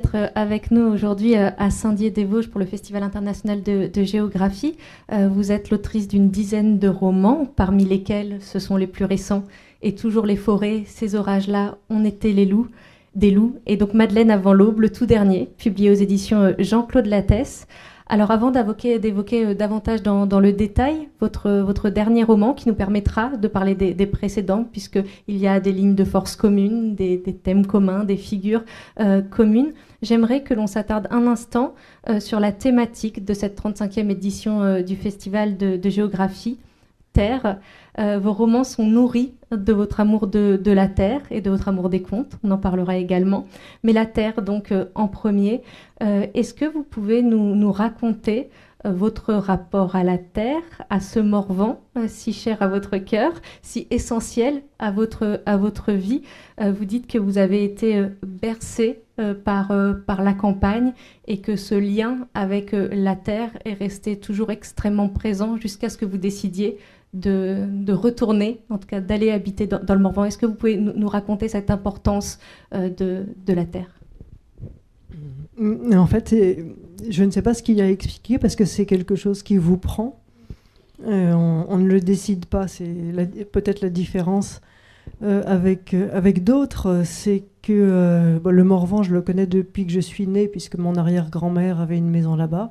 Être avec nous aujourd'hui à Saint-Dié-des-Vosges pour le Festival international de géographie. Vous êtes l'autrice d'une dizaine de romans, parmi lesquels ce sont les plus récents Et toujours les forêts, ces orages-là, on était les loups, des loups. Et donc Madeleine avant l'aube, le tout dernier, publié aux éditions Jean-Claude Lattès. Alors avant d'évoquer davantage dans le détail votre dernier roman qui nous permettra de parler des précédents, puisqu'il y a des lignes de force communes, des thèmes communs, des figures communes, j'aimerais que l'on s'attarde un instant sur la thématique de cette 35e édition du Festival de géographie, Terre. Vos romans sont nourris de votre amour de la terre et de votre amour des contes, on en parlera également. Mais la terre, donc, en premier. Est-ce que vous pouvez nous raconter votre rapport à la terre, à ce Morvan, si cher à votre cœur, si essentiel à votre vie? Vous dites que vous avez été bercé par la campagne et que ce lien avec la terre est resté toujours extrêmement présent jusqu'à ce que vous décidiez de retourner, en tout cas d'aller habiter dans le Morvan. Est-ce que vous pouvez nous raconter cette importance de la terre? En fait, je ne sais pas ce qu'il a expliqué parce que c'est quelque chose qui vous prend. On ne le décide pas. C'est peut-être la différence avec d'autres. C'est que le Morvan, je le connais depuis que je suis née, puisque mon arrière-grand-mère avait une maison là-bas,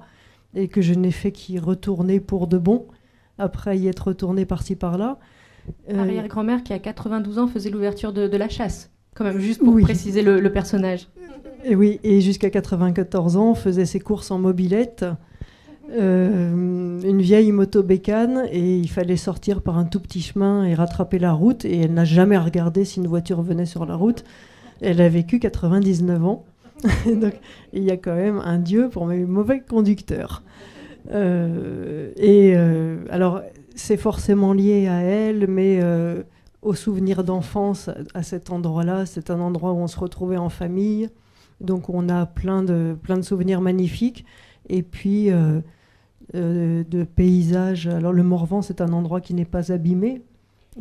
et que je n'ai fait qu'y retourner pour de bon, après y être retournée par-ci par-là. Arrière-grand-mère qui, à 92 ans, faisait l'ouverture de la chasse, quand même, juste pour préciser le personnage. Et oui, et jusqu'à 94 ans, faisait ses courses en mobilette, une vieille moto bécane, et il fallait sortir par un tout petit chemin et rattraper la route, et elle n'a jamais regardé si une voiture venait sur la route. Elle a vécu 99 ans, donc il y a quand même un dieu pour mes mauvais conducteurs. Alors, c'est forcément lié à elle, mais aux souvenirs d'enfance à cet endroit-là. C'est un endroit où on se retrouvait en famille. Donc on a plein de souvenirs magnifiques. Et puis de paysages. Alors le Morvan, c'est un endroit qui n'est pas abîmé,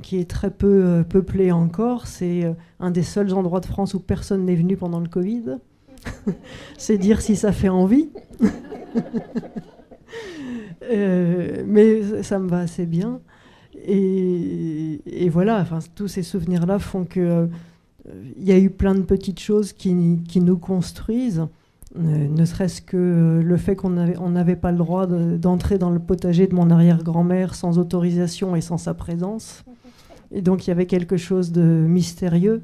qui est très peu peuplé encore. C'est un des seuls endroits de France où personne n'est venu pendant le Covid. C'est dire si ça fait envie. Mais ça me va assez bien. Et voilà, enfin, tous ces souvenirs-là font que il y a eu plein de petites choses qui nous construisent, ne serait-ce que le fait qu'on n'avait pas le droit d'entrer dans le potager de mon arrière-grand-mère sans autorisation et sans sa présence. Et donc il y avait quelque chose de mystérieux,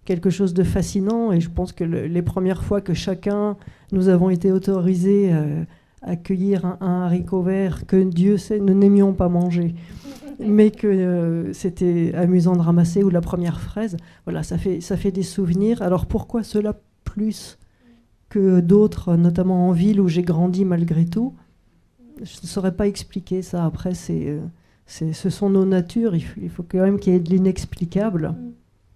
quelque chose de fascinant. Et je pense que les premières fois que chacun, nous avons été autorisés à cueillir un haricot vert que Dieu sait, nous n'aimions pas manger, mais que c'était amusant de ramasser, ou la première fraise. Voilà, ça fait des souvenirs. Alors pourquoi cela plus que d'autres, notamment en ville où j'ai grandi malgré tout? Je ne saurais pas expliquer ça. Après, ce sont nos natures. Il faut quand même qu'il y ait de l'inexplicable.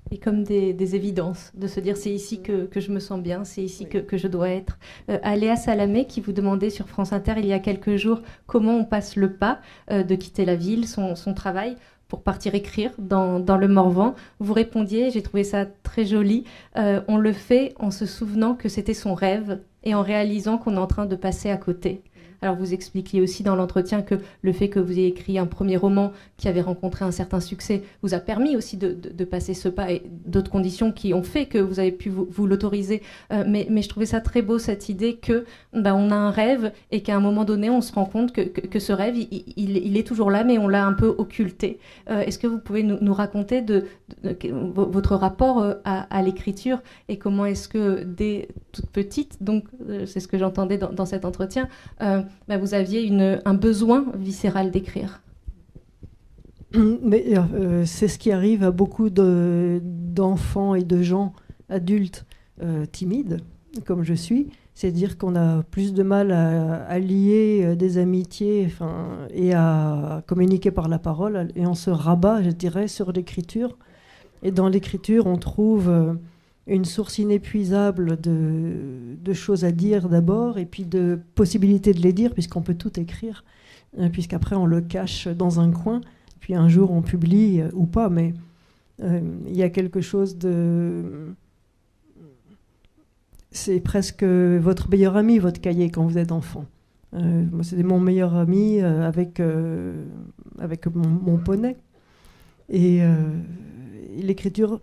Et comme des évidences, de se dire c'est ici que je me sens bien, c'est ici que je dois être. Léa Salamé, qui vous demandait sur France Inter il y a quelques jours comment on passe le pas de quitter la ville, son travail, pour partir écrire dans le Morvan, vous répondiez, j'ai trouvé ça très joli, on le fait en se souvenant que c'était son rêve et en réalisant qu'on est en train de passer à côté. Alors vous expliquiez aussi dans l'entretien que le fait que vous ayez écrit un premier roman qui avait rencontré un certain succès vous a permis aussi de passer ce pas, et d'autres conditions qui ont fait que vous avez pu vous l'autoriser. Mais je trouvais ça très beau, cette idée que on a un rêve et qu'à un moment donné on se rend compte que ce rêve il est toujours là, mais on l'a un peu occulté. Est-ce que vous pouvez nous raconter votre rapport à l'écriture, et comment est-ce que dès toute petite, donc c'est ce que j'entendais dans cet entretien, vous aviez un besoin viscéral d'écrire? Mais c'est ce qui arrive à beaucoup d'enfants et de gens adultes timides, comme je suis. C'est-à-dire qu'on a plus de mal à lier des amitiés, et à communiquer par la parole. Et on se rabat, je dirais, sur l'écriture. Et dans l'écriture, on trouve une source inépuisable de choses à dire d'abord, et puis de possibilités de les dire, puisqu'on peut tout écrire, puisqu'après on le cache dans un coin, puis un jour on publie ou pas, mais il y a quelque chose de... c'est presque votre meilleur ami, votre cahier, quand vous êtes enfant. Moi, c'était mon meilleur ami avec mon poney. Et l'écriture,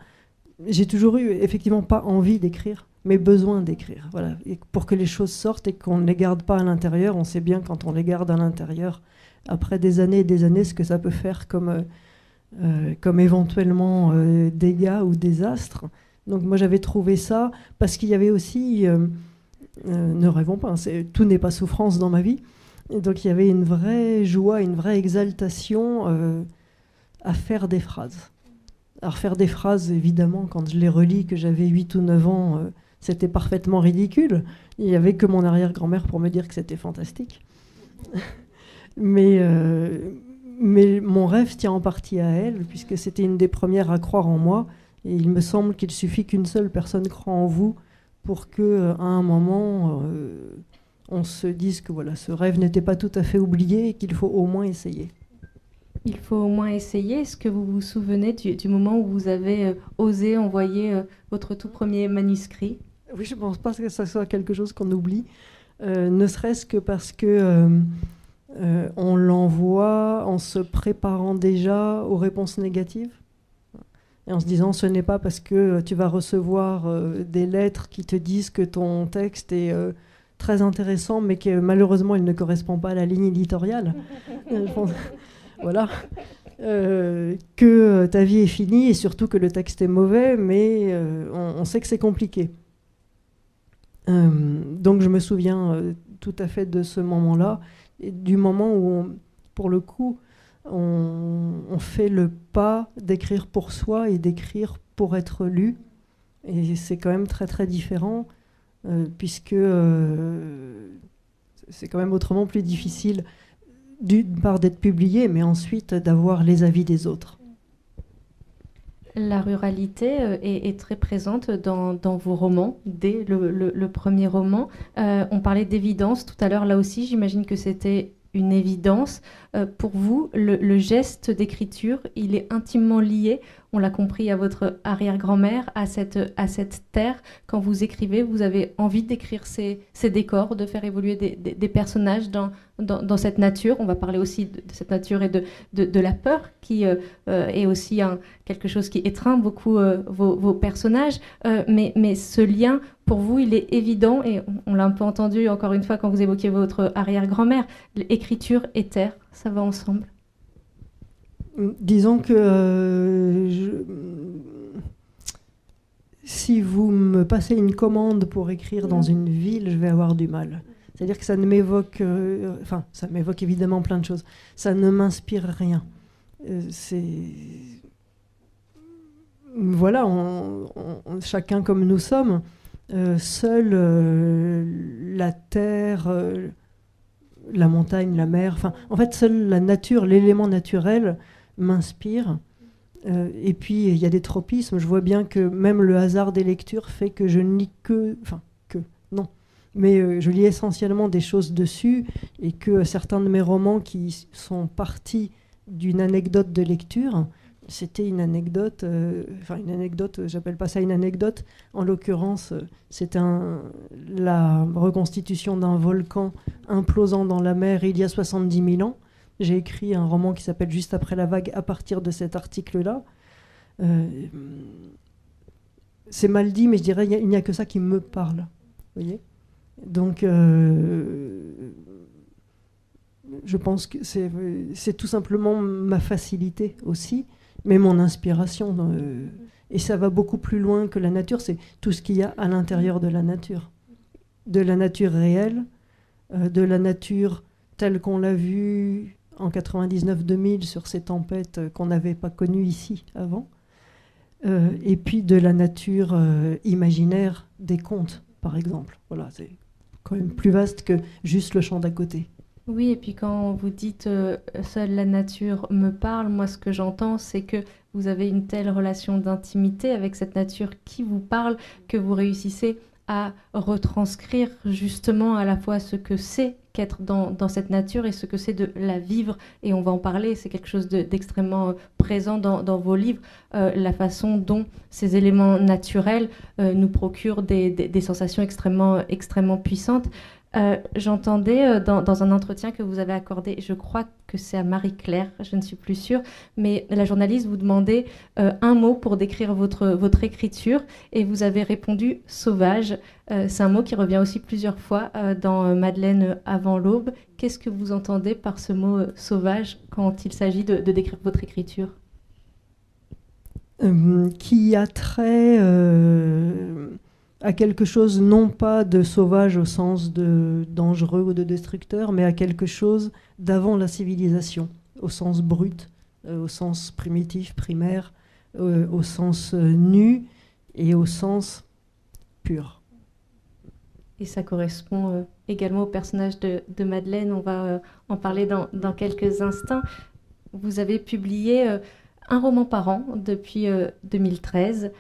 j'ai toujours eu effectivement pas envie d'écrire, mais besoin d'écrire. Voilà. Et pour que les choses sortent et qu'on ne les garde pas à l'intérieur, on sait bien quand on les garde à l'intérieur, après des années et des années, ce que ça peut faire comme éventuellement dégâts ou désastres. Donc moi j'avais trouvé ça, parce qu'il y avait aussi, ne rêvons pas, tout n'est pas souffrance dans ma vie, et donc il y avait une vraie joie, une vraie exaltation à faire des phrases. Alors faire des phrases, évidemment, quand je les relis, que j'avais 8 ou 9 ans, c'était parfaitement ridicule. Il n'y avait que mon arrière-grand-mère pour me dire que c'était fantastique. Mais mon rêve tient en partie à elle, puisque c'était une des premières à croire en moi. Et il me semble qu'il suffit qu'une seule personne croie en vous pour qu'à un moment, on se dise que voilà, ce rêve n'était pas tout à fait oublié et qu'il faut au moins essayer. Il faut au moins essayer. Est-ce que vous vous souvenez du moment où vous avez osé envoyer votre tout premier manuscrit ? Oui, je ne pense pas que ce soit quelque chose qu'on oublie, ne serait-ce que parce que on l'envoie en se préparant déjà aux réponses négatives. Et en se disant, ce n'est pas parce que tu vas recevoir des lettres qui te disent que ton texte est très intéressant, mais que malheureusement, il ne correspond pas à la ligne éditoriale. Voilà. Que ta vie est finie et surtout que le texte est mauvais, mais on sait que c'est compliqué. Donc je me souviens tout à fait de ce moment-là, et du moment où, pour le coup, on fait le pas d'écrire pour soi et d'écrire pour être lu. Et c'est quand même très très différent, puisque c'est quand même autrement plus difficile, d'une part d'être publié, mais ensuite d'avoir les avis des autres. La ruralité est très présente dans vos romans, dès le premier roman. On parlait d'évidence tout à l'heure, là aussi, j'imagine que c'était une évidence. Pour vous, le geste d'écriture, il est intimement lié, on l'a compris, à votre arrière-grand-mère, à cette terre. Quand vous écrivez, vous avez envie d'écrire ces décors, de faire évoluer des personnages dans cette nature. On va parler aussi de cette nature et de la peur, qui est aussi quelque chose qui étreint beaucoup vos personnages. Mais ce lien, pour vous, il est évident, et on l'a un peu entendu encore une fois quand vous évoquiez votre arrière-grand-mère. L'écriture et terre, ça va ensemble. Disons que si vous me passez une commande pour écrire dans une ville, je vais avoir du mal. C'est-à-dire que ça ne m'évoque... ça m'évoque évidemment plein de choses. Ça ne m'inspire rien. Voilà, chacun comme nous sommes, seule la terre... la montagne, la mer, en fait, seule la nature, l'élément naturel m'inspire. Et puis, il y a des tropismes. Je vois bien que même le hasard des lectures fait que je ne lis non. Mais je lis essentiellement des choses dessus, et que certains de mes romans qui sont partis d'une anecdote de lecture, c'était une anecdote, j'appelle pas ça une anecdote, en l'occurrence, c'est la reconstitution d'un volcan implosant dans la mer il y a 70 000 ans. J'ai écrit un roman qui s'appelle Juste après la vague à partir de cet article-là. C'est mal dit, mais je dirais il n'y a que ça qui me parle. Vous voyez ? Donc, je pense que c'est tout simplement ma facilité aussi, mais mon inspiration. Et ça va beaucoup plus loin que la nature, c'est tout ce qu'il y a à l'intérieur de la nature. De la nature réelle, de la nature telle qu'on l'a vue en 99-2000 sur ces tempêtes qu'on n'avait pas connues ici avant, et puis de la nature imaginaire des contes, par exemple. Voilà, c'est quand même plus vaste que juste le champ d'à côté. Oui, et puis quand vous dites seule la nature me parle, moi ce que j'entends, c'est que vous avez une telle relation d'intimité avec cette nature qui vous parle que vous réussissez à retranscrire justement à la fois ce que c'est qu'être dans cette nature et ce que c'est de la vivre. Et on va en parler, c'est quelque chose d'extrêmement présent dans vos livres, la façon dont ces éléments naturels nous procurent des sensations extrêmement puissantes. J'entendais dans un entretien que vous avez accordé, je crois que c'est à Marie-Claire, je ne suis plus sûre, mais la journaliste vous demandait un mot pour décrire votre écriture et vous avez répondu « sauvage ». C'est un mot qui revient aussi plusieurs fois dans Madeleine avant l'aube. Qu'est-ce que vous entendez par ce mot « sauvage » quand il s'agit de décrire votre écriture ? Qui a trait à quelque chose non pas de sauvage au sens de dangereux ou de destructeur, mais à quelque chose d'avant la civilisation, au sens brut, au sens primitif, primaire, au sens nu et au sens pur. Et ça correspond également au personnage de Madeleine, on va en parler dans quelques instants. Vous avez publié un roman par an depuis 2013.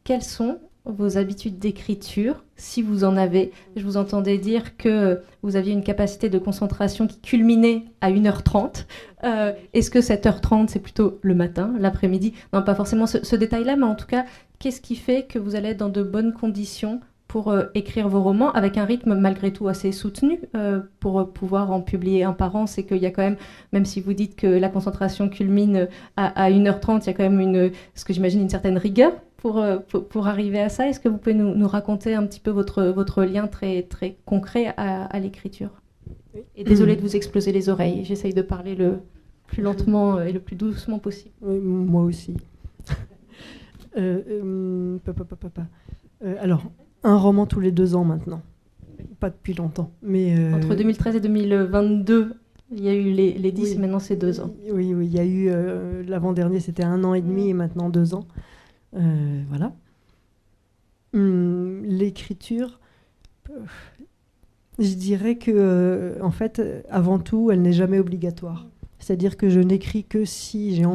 Quelles sont vos habitudes d'écriture, si vous en avez? Je vous entendais dire que vous aviez une capacité de concentration qui culminait à 1h30. Est-ce que cette 1h30, c'est plutôt le matin, l'après-midi? Non, pas forcément ce détail-là, mais en tout cas, qu'est-ce qui fait que vous allez être dans de bonnes conditions pour écrire vos romans, avec un rythme malgré tout assez soutenu pour pouvoir en publier un par an? C'est qu'il y a quand même si vous dites que la concentration culmine à 1h30, il y a quand même ce que j'imagine une certaine rigueur pour arriver à ça. Est-ce que vous pouvez nous raconter un petit peu votre lien très, très concret à l'écriture? Et désolée de vous exploser les oreilles, j'essaye de parler le plus lentement et le plus doucement possible. Oui, moi aussi. Alors, un roman tous les 2 ans maintenant. Pas depuis longtemps. Mais entre 2013 et 2022, il y a eu les 10, oui. Et maintenant c'est 2 ans. Oui, il y a eu l'avant-dernier, c'était 1 an et demi, et maintenant 2 ans. Voilà. L'écriture, je dirais que, en fait, avant tout, elle n'est jamais obligatoire. C'est-à-dire que je n'écris que si j'ai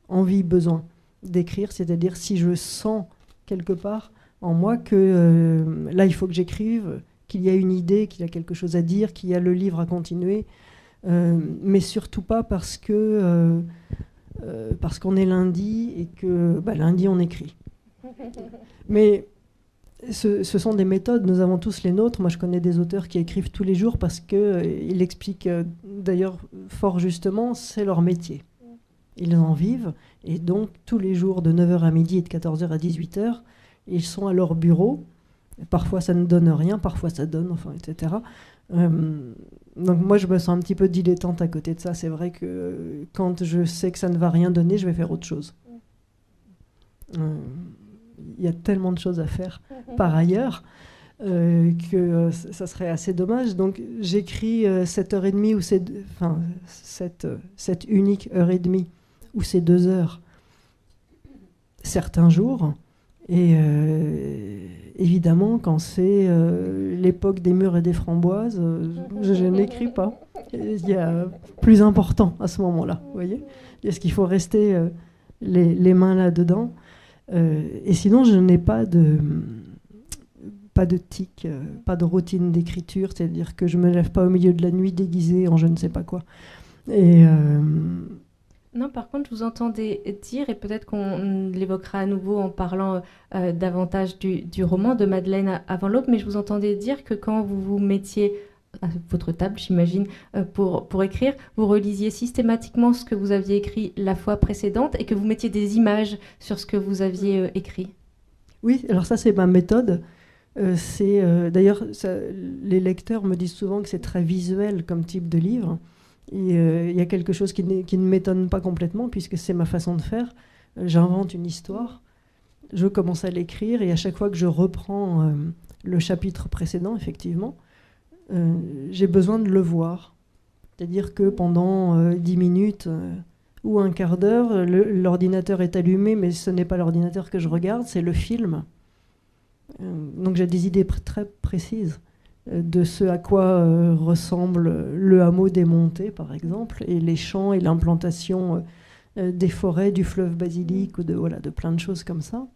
envie, besoin d'écrire, c'est-à-dire si je sens quelque part en moi que là, il faut que j'écrive, qu'il y a une idée, qu'il y a quelque chose à dire, qu'il y a le livre à continuer, mais surtout pas parce qu'on est lundi et que lundi on écrit. Mais ce sont des méthodes, nous avons tous les nôtres. Moi je connais des auteurs qui écrivent tous les jours parce qu'ils expliquent d'ailleurs fort justement, c'est leur métier. Ils en vivent et donc tous les jours de 9h à midi et de 14h à 18h, ils sont à leur bureau. Parfois ça ne donne rien, parfois ça donne, etc. Donc moi je me sens un petit peu dilettante à côté de ça. C'est vrai que quand je sais que ça ne va rien donner, je vais faire autre chose. Il y a tellement de choses à faire par ailleurs que ça serait assez dommage. Donc j'écris 7h30 ou cette unique heure et demie ou ces 2 heures certains jours. Et évidemment, quand c'est l'époque des mûres et des framboises, je n'écris pas. Il y a plus important à ce moment-là, vous voyez. Est-ce qu'il faut rester les mains là-dedans et sinon, je n'ai pas de tic, pas de routine d'écriture, c'est-à-dire que je ne me lève pas au milieu de la nuit déguisée en je ne sais pas quoi. Et non, par contre, je vous entendais dire, et peut-être qu'on l'évoquera à nouveau en parlant davantage du roman de Madeleine avant l'aube, mais je vous entendais dire que quand vous vous mettiez à votre table, j'imagine, pour écrire, vous relisiez systématiquement ce que vous aviez écrit la fois précédente et que vous mettiez des images sur ce que vous aviez écrit. Oui, alors ça c'est ma méthode. D'ailleurs, les lecteurs me disent souvent que c'est très visuel comme type de livre. Et il y a quelque chose qui ne m'étonne pas complètement, puisque c'est ma façon de faire. J'invente une histoire, je commence à l'écrire, et à chaque fois que je reprends le chapitre précédent, effectivement, j'ai besoin de le voir. C'est-à-dire que pendant 10 minutes ou un quart d'heure, l'ordinateur est allumé, mais ce n'est pas l'ordinateur que je regarde, c'est le film. Donc j'ai des idées très précises de ce à quoi ressemble le hameau démonté, par exemple, et les champs et l'implantation des forêts, du fleuve Basilic, ou de plein de choses comme ça.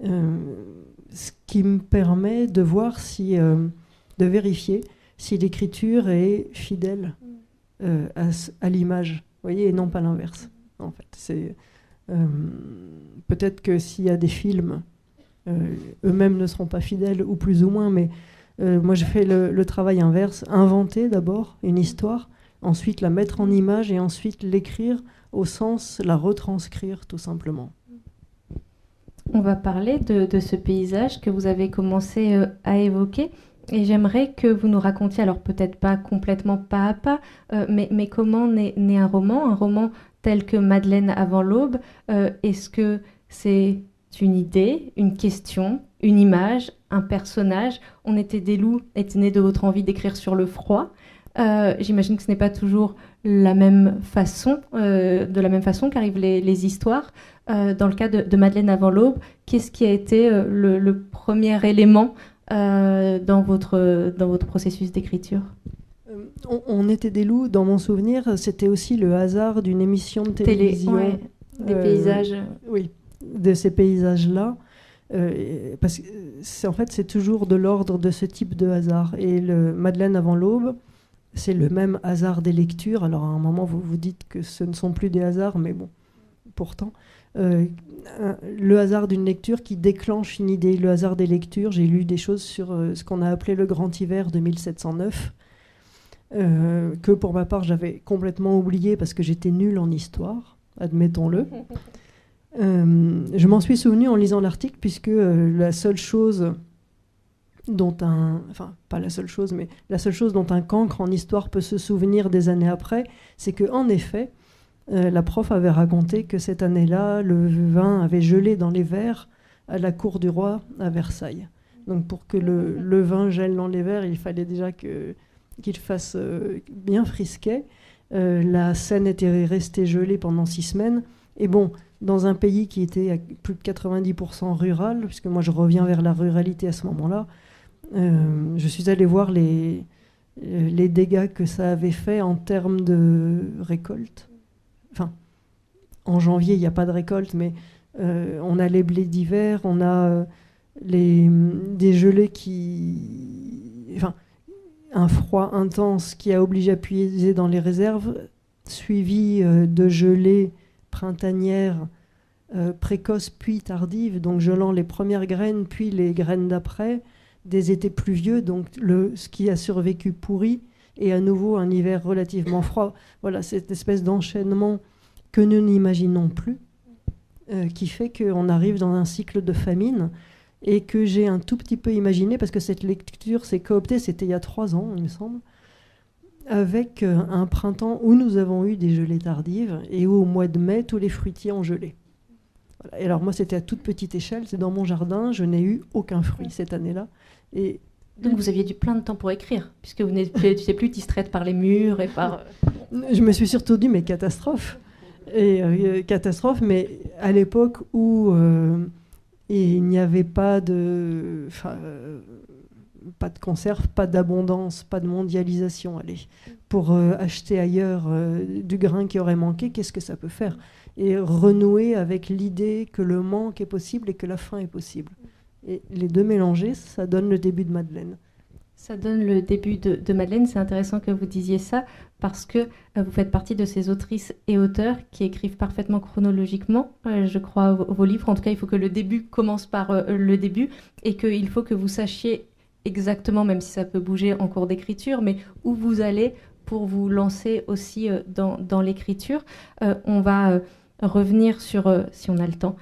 Ce qui me permet de voir de vérifier si l'écriture est fidèle à l'image, vous voyez, et non pas l'inverse. En fait, c'est peut-être que s'il y a des films, eux-mêmes ne seront pas fidèles ou plus ou moins, mais moi je fais le travail inverse, inventer d'abord une histoire, ensuite la mettre en image et ensuite l'écrire au sens la retranscrire tout simplement. On va parler de ce paysage que vous avez commencé à évoquer. Et j'aimerais que vous nous racontiez, alors peut-être pas complètement pas à pas, mais comment naît un roman tel que Madeleine avant l'aube. Est-ce que c'est une idée, une question, une image, un personnage? On était des loups était né de votre envie d'écrire sur le froid. J'imagine que ce n'est pas toujours de la même façon qu'arrivent les histoires. Dans le cas de Madeleine avant l'aube, qu'est-ce qui a été le premier élément dans votre processus d'écriture? On était des loups, dans mon souvenir, c'était aussi le hasard d'une émission de télévision. Des paysages. Oui, de ces paysages-là. Parce que en fait, c'est toujours de l'ordre de ce type de hasard. Et Madeleine avant l'aube, c'est le même hasard des lectures. Alors à un moment, vous vous dites que ce ne sont plus des hasards, mais bon, pourtant. Le hasard d'une lecture qui déclenche une idée. Le hasard des lectures, j'ai lu des choses sur ce qu'on a appelé le Grand Hiver de 1709, que pour ma part j'avais complètement oublié parce que j'étais nulle en histoire, admettons-le. Je m'en suis souvenu en lisant l'article, puisque la seule chose dont pas la seule chose, mais la seule chose dont un cancre en histoire peut se souvenir des années après, c'est qu'en effet, la prof avait raconté que cette année-là, le vin avait gelé dans les verres à la cour du roi à Versailles. Donc pour que le vin gèle dans les verres, il fallait déjà qu'il fasse bien frisquet. La Seine était restée gelée pendant 6 semaines. Et bon, dans un pays qui était à plus de 90% rural, puisque moi je reviens vers la ruralité à ce moment-là, je suis allée voir les dégâts que ça avait fait en termes de récolte. Enfin, en janvier, il n'y a pas de récolte, mais on a les blés d'hiver, on a des gelées un froid intense qui a obligé à puiser dans les réserves, suivi de gelées printanières précoces puis tardives, donc gelant les premières graines, puis les graines d'après, des étés pluvieux, donc ce qui a survécu pourri, et à nouveau un hiver relativement froid. Voilà, cette espèce d'enchaînement que nous n'imaginons plus, qui fait qu'on arrive dans un cycle de famine, et que j'ai un tout petit peu imaginé, parce que cette lecture s'est cooptée, c'était il y a 3 ans, il me semble, avec un printemps où nous avons eu des gelées tardives, et où au mois de mai, tous les fruitiers ont gelé. Voilà. Et alors moi, c'était à toute petite échelle, c'est dans mon jardin, je n'ai eu aucun fruit cette année-là. Et donc vous aviez plein de temps pour écrire, puisque vous n'étiez plus distraite par les murs et par... Je me suis surtout dit, mais catastrophe. Catastrophe, mais à l'époque où il n'y avait pas de conserve, pas d'abondance, pas de mondialisation. Allez, pour acheter ailleurs du grain qui aurait manqué, qu'est-ce que ça peut faire? Et renouer avec l'idée que le manque est possible et que la faim est possible. Et les deux mélangés, ça donne le début de Madeleine. Ça donne le début de Madeleine. C'est intéressant que vous disiez ça, parce que vous faites partie de ces autrices et auteurs qui écrivent parfaitement chronologiquement, je crois, vos livres. En tout cas, il faut que le début commence par le début, et qu'il faut que vous sachiez exactement, même si ça peut bouger en cours d'écriture, mais où vous allez pour vous lancer aussi dans l'écriture. On va revenir sur, si on a le temps,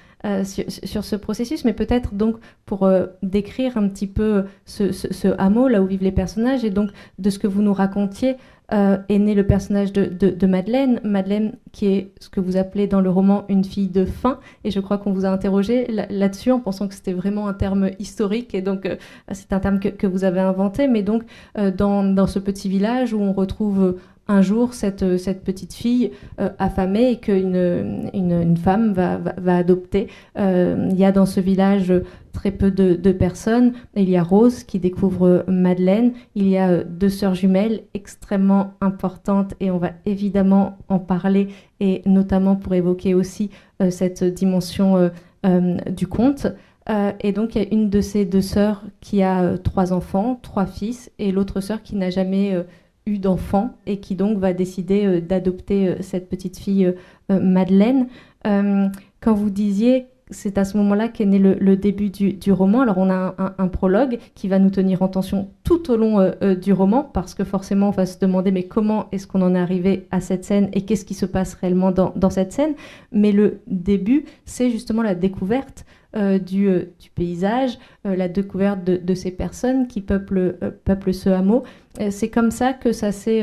sur ce processus, mais peut-être donc pour décrire un petit peu ce hameau, là où vivent les personnages, et donc de ce que vous nous racontiez, est né le personnage de Madeleine. Madeleine, qui est ce que vous appelez dans le roman une fille de faim, et je crois qu'on vous a interrogé là-dessus en pensant que c'était vraiment un terme historique, et donc c'est un terme que vous avez inventé, mais donc dans ce petit village où on retrouve un jour cette petite fille affamée et qu'une femme va adopter. Il y a dans ce village très peu de personnes. Il y a Rose qui découvre Madeleine. Il y a 2 sœurs jumelles extrêmement importantes, et on va évidemment en parler, et notamment pour évoquer aussi cette dimension du conte. Et donc, il y a une de ces deux sœurs qui a 3 enfants, 3 fils, et l'autre sœur qui n'a jamais eu d'enfant et qui donc va décider d'adopter cette petite fille Madeleine. Quand vous disiez, c'est à ce moment-là qu'est né le début du roman. Alors on a un prologue qui va nous tenir en tension tout au long du roman, parce que forcément on va se demander mais comment est-ce qu'on en est arrivé à cette scène et qu'est-ce qui se passe réellement dans cette scène. Mais le début, c'est justement la découverte du paysage, la découverte de ces personnes qui peuplent ce hameau. C'est comme ça que ça s'est,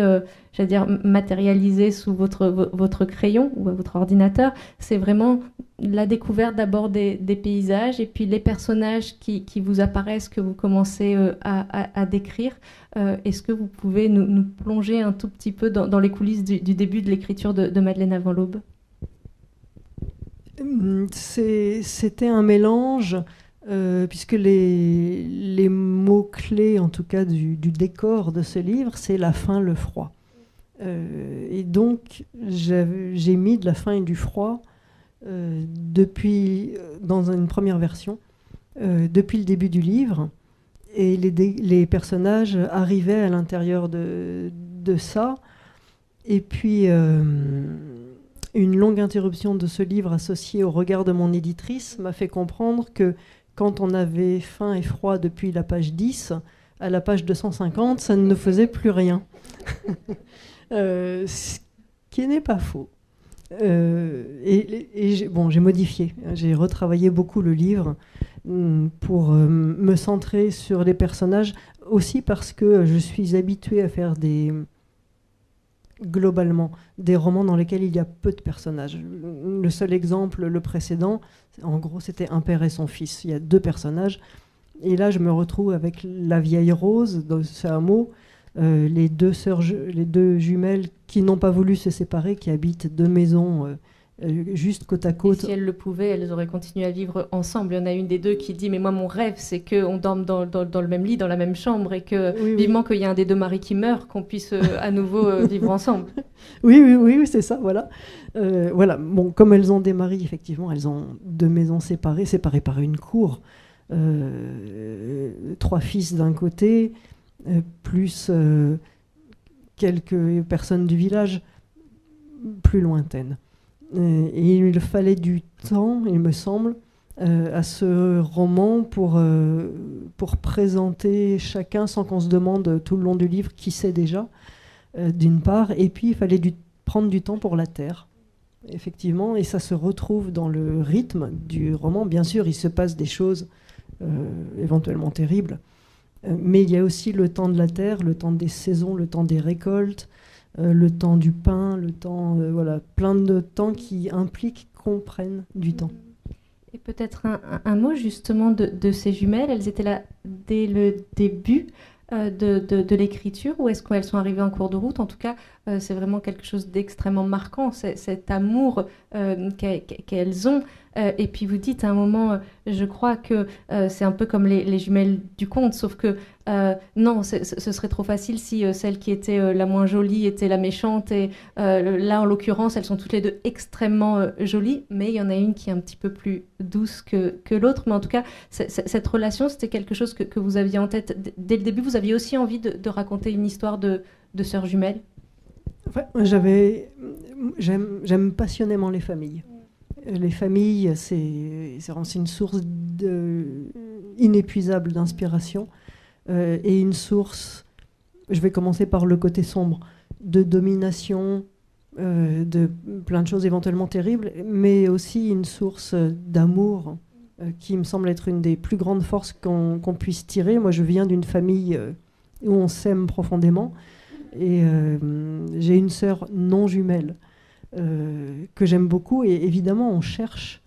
j'allais dire, matérialisé sous votre crayon ou votre ordinateur. C'est vraiment la découverte d'abord des paysages et puis les personnages qui vous apparaissent, que vous commencez à décrire. Est-ce que vous pouvez nous plonger un tout petit peu dans les coulisses du début de l'écriture de Madeleine avant l'aube ? C'était un mélange, puisque les mots-clés, en tout cas, du décor de ce livre, c'est la faim, le froid. Et donc, j'ai mis de la faim et du froid dans une première version, depuis le début du livre. Et les personnages arrivaient à l'intérieur de ça. Et puis... une longue interruption de ce livre associée au regard de mon éditrice m'a fait comprendre que quand on avait faim et froid depuis la page 10, à la page 250, ça ne faisait plus rien. Ce qui n'est pas faux. J'ai modifié, j'ai retravaillé beaucoup le livre pour me centrer sur les personnages, aussi parce que je suis habituée à faire globalement des romans dans lesquels il y a peu de personnages. Le seul exemple, le précédent, en gros, c'était un père et son fils. Il y a 2 personnages. Et là, je me retrouve avec la vieille Rose, dans ce hameau, les 2 jumelles qui n'ont pas voulu se séparer, qui habitent 2 maisons juste côte à côte. Et si elles le pouvaient, elles auraient continué à vivre ensemble. Il y en a une des 2 qui dit « Mais moi, mon rêve, c'est qu'on dorme dans le même lit, dans la même chambre, et que vivement qu'il y ait un des 2 maris qui meurt, qu'on puisse à nouveau vivre ensemble. » Oui, c'est ça, voilà. Voilà. Bon, comme elles ont des maris, effectivement, elles ont 2 maisons séparées par une cour. 3 fils d'un côté, plus quelques personnes du village plus lointaines. Et il fallait du temps, il me semble, à ce roman pour présenter chacun sans qu'on se demande tout le long du livre qui c'est déjà, d'une part, et puis il fallait prendre du temps pour la terre, effectivement, et ça se retrouve dans le rythme du roman. Bien sûr, il se passe des choses éventuellement terribles, mais il y a aussi le temps de la terre, le temps des saisons, le temps des récoltes, le temps du pain, le temps, voilà, plein de temps qui impliquent qu'on prenne du temps. Et peut-être un mot justement de ces jumelles. Elles étaient là dès le début de l'écriture, ou est-ce qu'elles sont arrivées en cours de route? En tout cas, c'est vraiment quelque chose d'extrêmement marquant, cet amour qu'elles ont. Et puis vous dites à un moment, je crois que c'est un peu comme les jumelles du conte, sauf que non, ce serait trop facile si celle qui était la moins jolie était la méchante. Et là, en l'occurrence, elles sont toutes les 2 extrêmement jolies, mais il y en a une qui est un petit peu plus douce que l'autre. Mais en tout cas, cette relation, c'était quelque chose que vous aviez en tête dès le début. Vous aviez aussi envie de raconter une histoire de sœurs jumelles? Enfin, j'aime passionnément les familles. Les familles, c'est une source inépuisable d'inspiration et une source, je vais commencer par le côté sombre, de domination, de plein de choses éventuellement terribles, mais aussi une source d'amour qui me semble être une des plus grandes forces qu'on puisse tirer. Moi, je viens d'une famille où on s'aime profondément, et j'ai une sœur non jumelle que j'aime beaucoup, et évidemment on cherche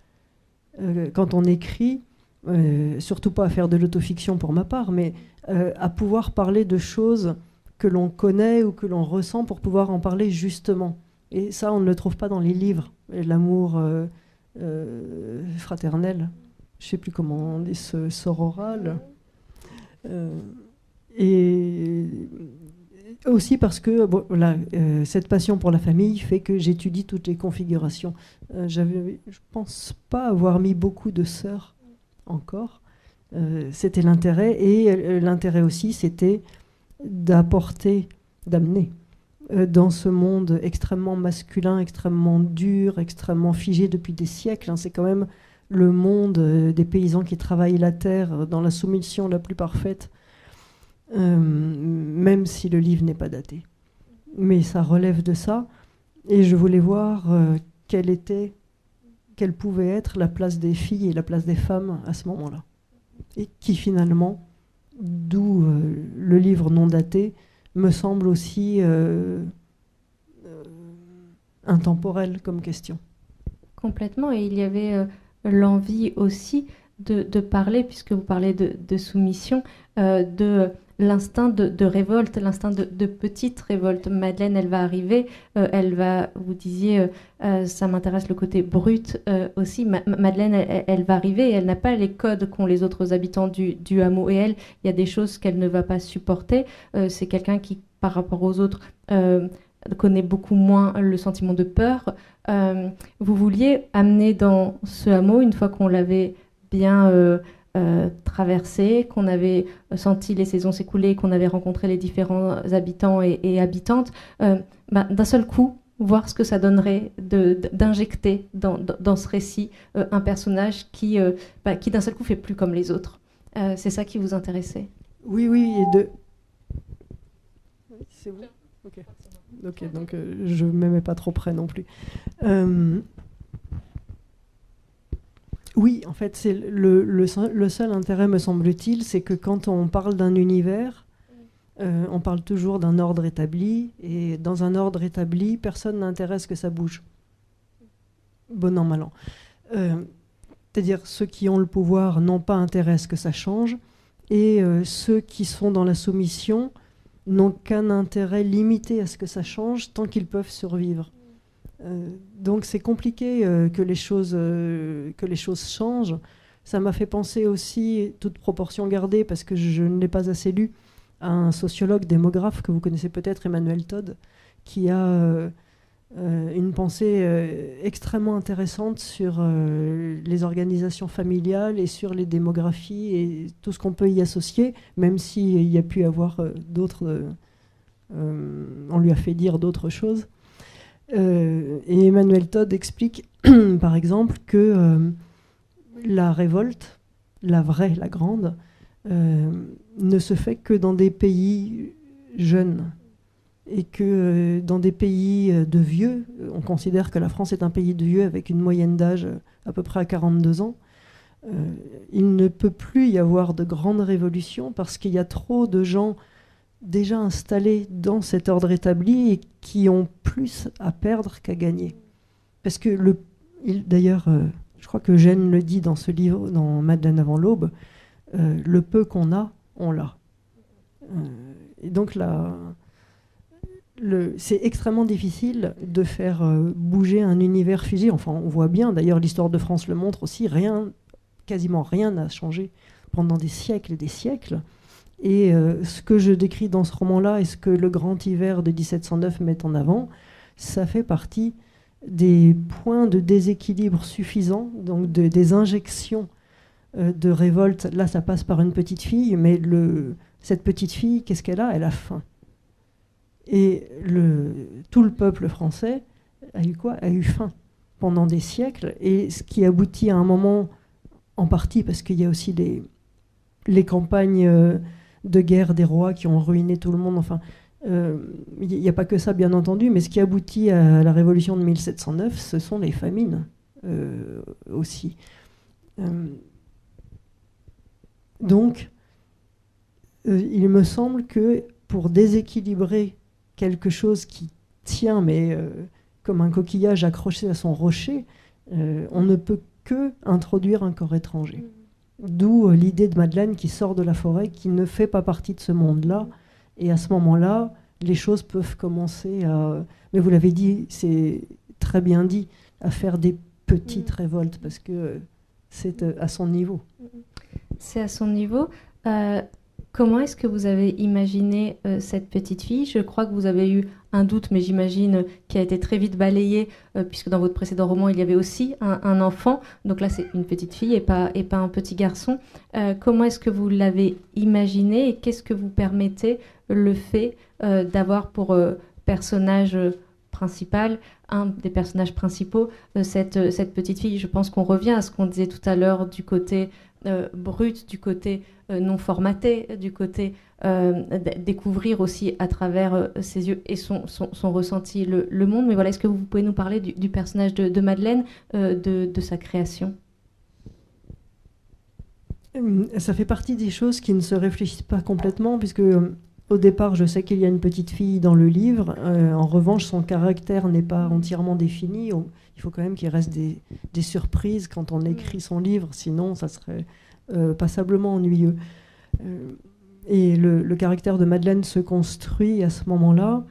quand on écrit, surtout pas à faire de l'autofiction pour ma part, mais à pouvoir parler de choses que l'on connaît ou que l'on ressent pour pouvoir en parler justement. Et ça, on ne le trouve pas dans les livres. L'amour fraternel, je ne sais plus comment on dit, sororal. Et aussi parce que cette passion pour la famille fait que j'étudie toutes les configurations. Je ne pense pas avoir mis beaucoup de sœurs encore. C'était l'intérêt, et l'intérêt aussi, c'était d'amener dans ce monde extrêmement masculin, extrêmement dur, extrêmement figé depuis des siècles. C'est quand même le monde des paysans qui travaillent la terre dans la soumission la plus parfaite, même si le livre n'est pas daté. Mais ça relève de ça, et je voulais voir quelle pouvait être la place des filles et la place des femmes à ce moment-là. Et qui finalement, d'où le livre non daté, me semble aussi intemporel comme question. Complètement, et il y avait l'envie aussi de parler, puisque vous parlez de soumission, de l'instinct de révolte, l'instinct de petite révolte. Madeleine, elle va arriver, elle va, vous disiez, ça m'intéresse le côté brut aussi. Madeleine, elle va arriver, et elle n'a pas les codes qu'ont les autres habitants du hameau. Et elle, il y a des choses qu'elle ne va pas supporter. C'est quelqu'un qui, par rapport aux autres, connaît beaucoup moins le sentiment de peur. Vous vouliez amener dans ce hameau, une fois qu'on l'avait bien traversé, qu'on avait senti les saisons s'écouler, qu'on avait rencontré les différents habitants et habitantes, d'un seul coup, voir ce que ça donnerait d'injecter dans ce récit un personnage qui d'un seul coup fait plus comme les autres. C'est ça qui vous intéressait? Oui, c'est bon. Ok, donc je ne me mets pas trop près non plus. Oui, en fait, c'est le seul intérêt, me semble-t-il, c'est que quand on parle d'un univers, on parle toujours d'un ordre établi, et dans un ordre établi, personne n'intéresse que ça bouge. Bon an, mal an. C'est-à-dire, ceux qui ont le pouvoir n'ont pas intérêt à ce que ça change, et ceux qui sont dans la soumission n'ont qu'un intérêt limité à ce que ça change tant qu'ils peuvent survivre. Donc c'est compliqué que les choses changent. Ça m'a fait penser aussi, toute proportion gardée, parce que je ne l'ai pas assez lu, à un sociologue démographe que vous connaissez peut-être, Emmanuel Todd, qui a une pensée extrêmement intéressante sur les organisations familiales et sur les démographies et tout ce qu'on peut y associer, même s'il y a pu avoir d'autres... on lui a fait dire d'autres choses. Et Emmanuel Todd explique, par exemple, que la révolte, la vraie, la grande, ne se fait que dans des pays jeunes. Et que dans des pays de vieux, on considère que la France est un pays de vieux avec une moyenne d'âge à peu près à 42 ans, il ne peut plus y avoir de grandes révolutions parce qu'il y a trop de gens déjà installés dans cet ordre établi et qui ont plus à perdre qu'à gagner. Parce que, d'ailleurs, je crois que Gênes le dit dans ce livre, dans Madeleine avant l'aube, le peu qu'on a, on l'a. Et donc c'est extrêmement difficile de faire bouger un univers figé. Enfin, on voit bien, d'ailleurs l'histoire de France le montre aussi, quasiment rien n'a changé pendant des siècles et des siècles. Et ce que je décris dans ce roman-là et ce que le grand hiver de 1709 met en avant, ça fait partie des points de déséquilibre suffisants, donc des injections de révolte. Là, ça passe par une petite fille, mais cette petite fille, qu'est-ce qu'elle a? Elle a faim. Et tout le peuple français a eu quoi? A eu faim pendant des siècles, et ce qui aboutit à un moment, en partie parce qu'il y a aussi les campagnes de guerre des rois qui ont ruiné tout le monde, enfin, il n'y a pas que ça bien entendu, mais ce qui aboutit à la révolution de 1709, ce sont les famines aussi. Donc, il me semble que pour déséquilibrer quelque chose qui tient, mais comme un coquillage accroché à son rocher, on ne peut que introduire un corps étranger. D'où l'idée de Madeleine qui sort de la forêt, qui ne fait pas partie de ce monde-là. Et à ce moment-là, les choses peuvent commencer à... Mais vous l'avez dit, c'est très bien dit, à faire des petites révoltes, parce que c'est à son niveau. C'est à son niveau. Comment est-ce que vous avez imaginé cette petite fille? Je crois que vous avez eu un doute, mais j'imagine qui a été très vite balayé, puisque dans votre précédent roman, il y avait aussi un enfant. Donc là, c'est une petite fille et pas un petit garçon. Comment est-ce que vous l'avez imaginé et qu'est-ce que vous permettait le fait d'avoir pour personnage principal, un des personnages principaux, cette petite fille? Je pense qu'on revient à ce qu'on disait tout à l'heure du côté brut, du côté non formaté, du côté découvrir aussi à travers ses yeux et son ressenti le monde. Mais voilà, est-ce que vous pouvez nous parler du personnage de Madeleine, de sa création? Ça fait partie des choses qui ne se réfléchissent pas complètement, puisque au départ, je sais qu'il y a une petite fille dans le livre. En revanche, son caractère n'est pas entièrement défini. Il faut quand même qu'il reste des surprises quand on écrit son livre, sinon ça serait passablement ennuyeux. Et le caractère de Madeleine se construit à ce moment-là.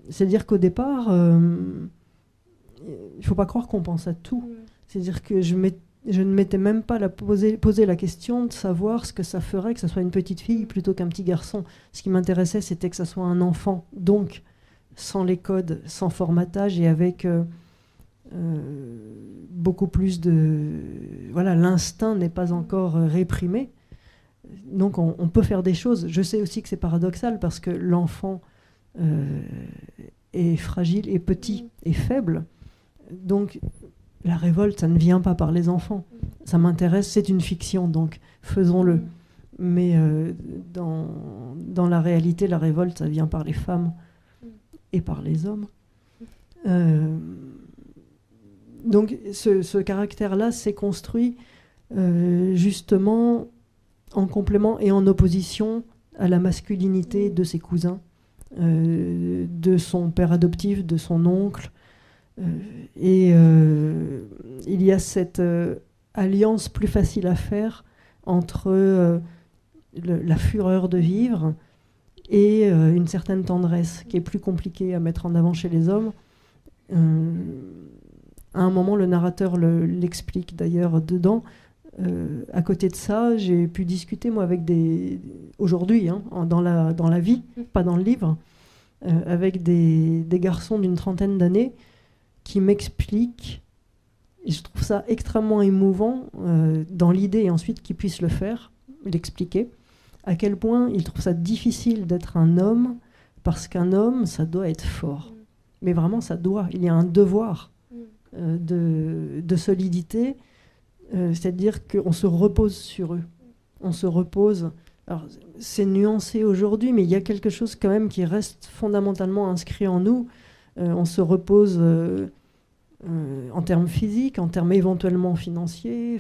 C'est-à-dire qu'au départ, il ne faut pas croire qu'on pense à tout. C'est-à-dire que je ne m'étais même pas posé la question de savoir ce que ça ferait que ce soit une petite fille plutôt qu'un petit garçon. Ce qui m'intéressait, c'était que ce soit un enfant, donc sans les codes, sans formatage et avec beaucoup plus de... Voilà, l'instinct n'est pas encore réprimé. Donc on peut faire des choses. Je sais aussi que c'est paradoxal parce que l'enfant est fragile, est petit, est faible. Donc la révolte, ça ne vient pas par les enfants. Ça m'intéresse, c'est une fiction, donc faisons-le. Mais dans la réalité, la révolte, ça vient par les femmes et par les hommes. Donc ce caractère-là s'est construit justement en complément et en opposition à la masculinité de ses cousins, de son père adoptif, de son oncle. Il y a cette alliance plus facile à faire entre la fureur de vivre et une certaine tendresse qui est plus compliquée à mettre en avant chez les hommes. À un moment, le narrateur l'explique d'ailleurs dedans. À côté de ça, j'ai pu discuter moi avec aujourd'hui, dans la vie, pas dans le livre, avec des garçons d'une trentaine d'années qui m'expliquent, et je trouve ça extrêmement émouvant dans l'idée et ensuite qu'ils puissent le faire, l'expliquer, à quel point ils trouvent ça difficile d'être un homme parce qu'un homme, ça doit être fort. Mais vraiment, ça doit. Il y a un devoir de solidité. C'est-à-dire qu'on se repose sur eux. On se repose. Alors, c'est nuancé aujourd'hui, mais il y a quelque chose quand même qui reste fondamentalement inscrit en nous. On se repose en termes physiques, en termes éventuellement financiers,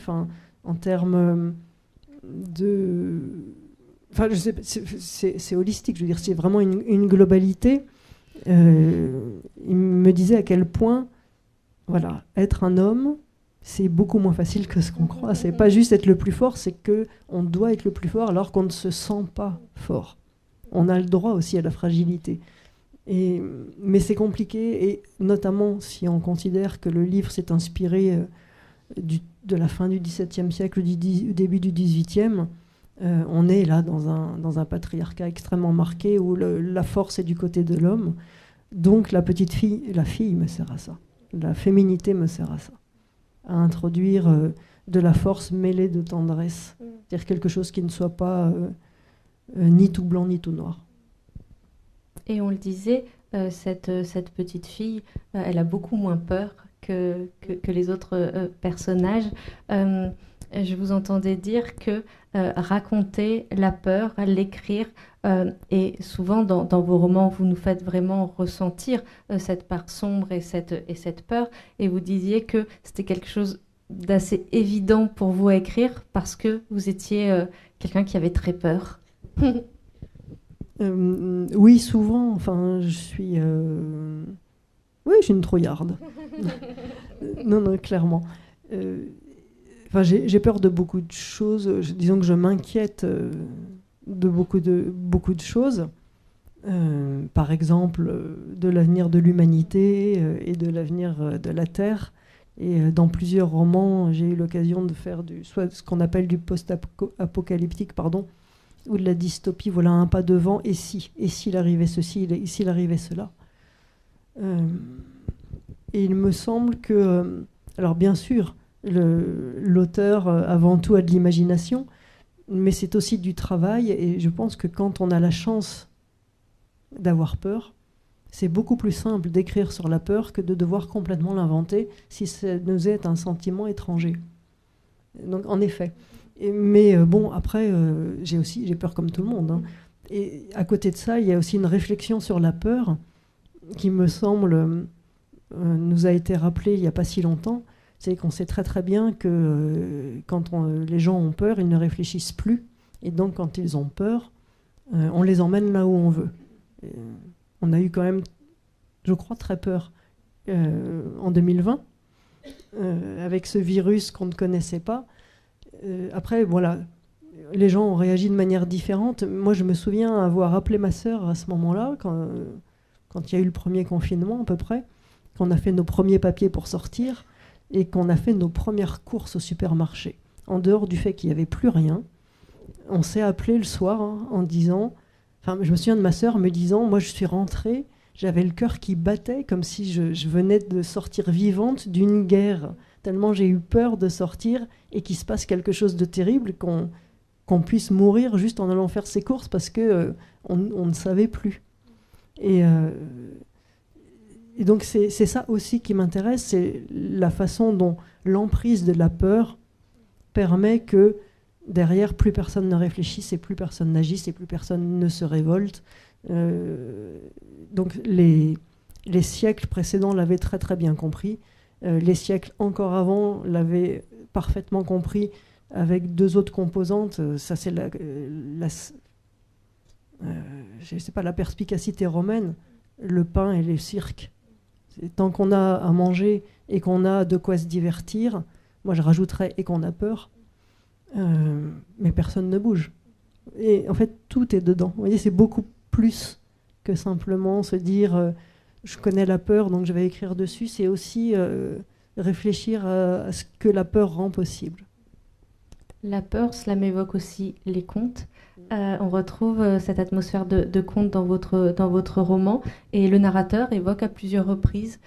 en termes de... Enfin, je sais, c'est holistique, je veux dire, c'est vraiment une globalité. Il me disait à quel point, voilà, être un homme, c'est beaucoup moins facile que ce qu'on croit. C'est pas juste être le plus fort, c'est qu'on doit être le plus fort alors qu'on ne se sent pas fort. On a le droit aussi à la fragilité. Mais c'est compliqué, et notamment si on considère que le livre s'est inspiré de la fin du XVIIe siècle, du début du XVIIIe. On est là dans un patriarcat extrêmement marqué où la force est du côté de l'homme. Donc la fille me sert à ça. La féminité me sert à ça. À introduire de la force mêlée de tendresse. C'est-à-dire quelque chose qui ne soit pas ni tout blanc ni tout noir. Et on le disait, cette petite fille, elle a beaucoup moins peur que les autres personnages. Je vous entendais dire que raconter la peur, l'écrire, et souvent dans vos romans, vous nous faites vraiment ressentir cette part sombre et cette peur. Et vous disiez que c'était quelque chose d'assez évident pour vous à écrire parce que vous étiez quelqu'un qui avait très peur. Oui, souvent. Enfin, je suis une trouillarde. non, clairement. Enfin, j'ai peur de beaucoup de choses. Disons que je m'inquiète de beaucoup de choses. Par exemple, de l'avenir de l'humanité et de l'avenir de la Terre. Et dans plusieurs romans, j'ai eu l'occasion de faire soit ce qu'on appelle du post-apocalyptique, ou de la dystopie, voilà un pas devant, et s'il arrivait ceci, et s'il arrivait cela. Et il me semble que, alors bien sûr, l'auteur avant tout a de l'imagination, mais c'est aussi du travail, et je pense que quand on a la chance d'avoir peur, c'est beaucoup plus simple d'écrire sur la peur que de devoir complètement l'inventer si ça nous est un sentiment étranger. Donc en effet. Mais bon, après, j'ai peur comme tout le monde, hein. Et à côté de ça, il y a aussi une réflexion sur la peur qui me semble nous a été rappelée il n'y a pas si longtemps. C'est qu'on sait très très bien que quand les gens ont peur, ils ne réfléchissent plus. Et donc quand ils ont peur, on les emmène là où on veut. On a eu quand même, je crois, très peur en 2020, avec ce virus qu'on ne connaissait pas. Après, voilà, les gens ont réagi de manière différente. Moi, je me souviens avoir appelé ma sœur à ce moment-là, quand il y a eu le premier confinement à peu près, qu'on a fait nos premiers papiers pour sortir et qu'on a fait nos premières courses au supermarché. En dehors du fait qu'il n'y avait plus rien, on s'est appelé le soir, hein, en disant... Enfin, je me souviens de ma sœur me disant, moi je suis rentrée, j'avais le cœur qui battait comme si je venais de sortir vivante d'une guerre, tellement j'ai eu peur de sortir et qu'il se passe quelque chose de terrible, qu'on puisse mourir juste en allant faire ses courses parce que on ne savait plus. Et donc c'est ça aussi qui m'intéresse, c'est la façon dont l'emprise de la peur permet que derrière, plus personne ne réfléchisse et plus personne n'agisse et plus personne ne se révolte. Donc les siècles précédents l'avaient très très bien compris. Les siècles encore avant l'avaient parfaitement compris avec deux autres composantes. Ça, c'est je sais pas, la perspicacité romaine, le pain et les cirques. Tant qu'on a à manger et qu'on a de quoi se divertir, moi je rajouterais et qu'on a peur, mais personne ne bouge. Et en fait, tout est dedans. Vous voyez, c'est beaucoup plus que simplement se dire je connais la peur, donc je vais écrire dessus. C'est aussi réfléchir à ce que la peur rend possible. La peur, cela m'évoque aussi les contes. On retrouve cette atmosphère de conte dans votre roman, et le narrateur évoque à plusieurs reprises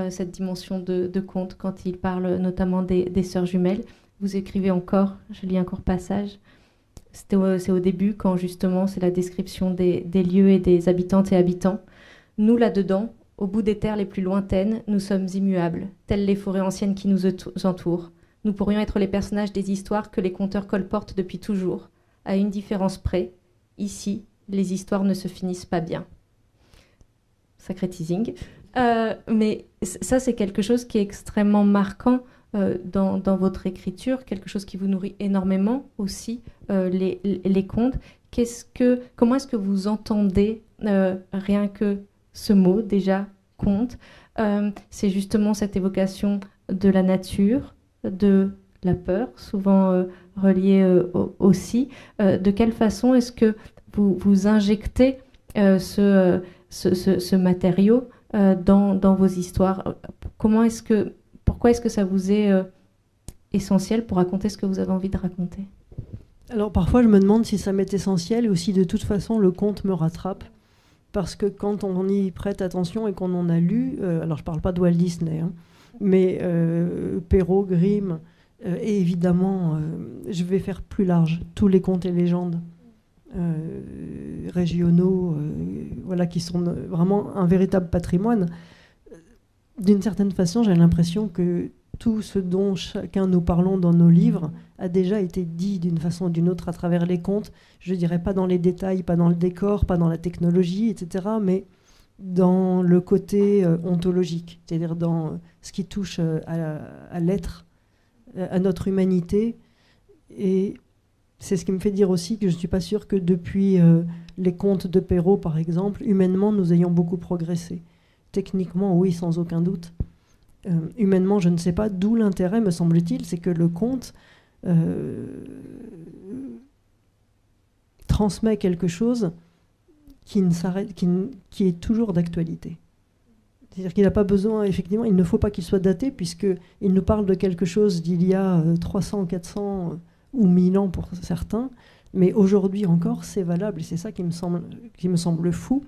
cette dimension de conte quand il parle notamment des sœurs jumelles. Vous écrivez encore, je lis un court passage, c'est au début quand justement c'est la description des lieux et des habitantes et habitants. Nous là-dedans, au bout des terres les plus lointaines, nous sommes immuables, telles les forêts anciennes qui nous entourent. Nous pourrions être les personnages des histoires que les conteurs colportent depuis toujours. À une différence près, ici, les histoires ne se finissent pas bien. Sacré teasing. Mais ça, c'est quelque chose qui est extrêmement marquant dans votre écriture, quelque chose qui vous nourrit énormément aussi, les contes. Comment est-ce que vous entendez rien que ce mot, déjà, conte? C'est justement cette évocation de la nature, de la peur, souvent reliée aussi. De quelle façon est-ce que vous injectez ce matériau dans vos histoires? Pourquoi est-ce que ça vous est essentiel pour raconter ce que vous avez envie de raconter? Alors parfois je me demande si ça m'est essentiel, et aussi de toute façon le conte me rattrape, parce que quand on y prête attention et qu'on en a lu, alors je ne parle pas de Walt Disney, hein, mais Perrault, Grimm, et évidemment, je vais faire plus large, tous les contes et légendes régionaux, voilà, qui sont vraiment un véritable patrimoine. D'une certaine façon, j'ai l'impression que tout ce dont chacun nous parlons dans nos livres a déjà été dit d'une façon ou d'une autre à travers les contes. Je ne dirais pas dans les détails, pas dans le décor, pas dans la technologie, etc., mais dans le côté ontologique, c'est-à-dire dans ce qui touche à l'être, à notre humanité. Et c'est ce qui me fait dire aussi que je ne suis pas sûre que depuis les contes de Perrault, par exemple, humainement, nous ayons beaucoup progressé. Techniquement, oui, sans aucun doute. Humainement, je ne sais pas, d'où l'intérêt, me semble-t-il, c'est que le conte transmet quelque chose qui est toujours d'actualité. C'est-à-dire qu'il n'a pas besoin, effectivement, il ne faut pas qu'il soit daté, puisqu'il nous parle de quelque chose d'il y a 300, 400 ou 1000 ans pour certains. Mais aujourd'hui encore, c'est valable, et c'est ça qui me semble fou.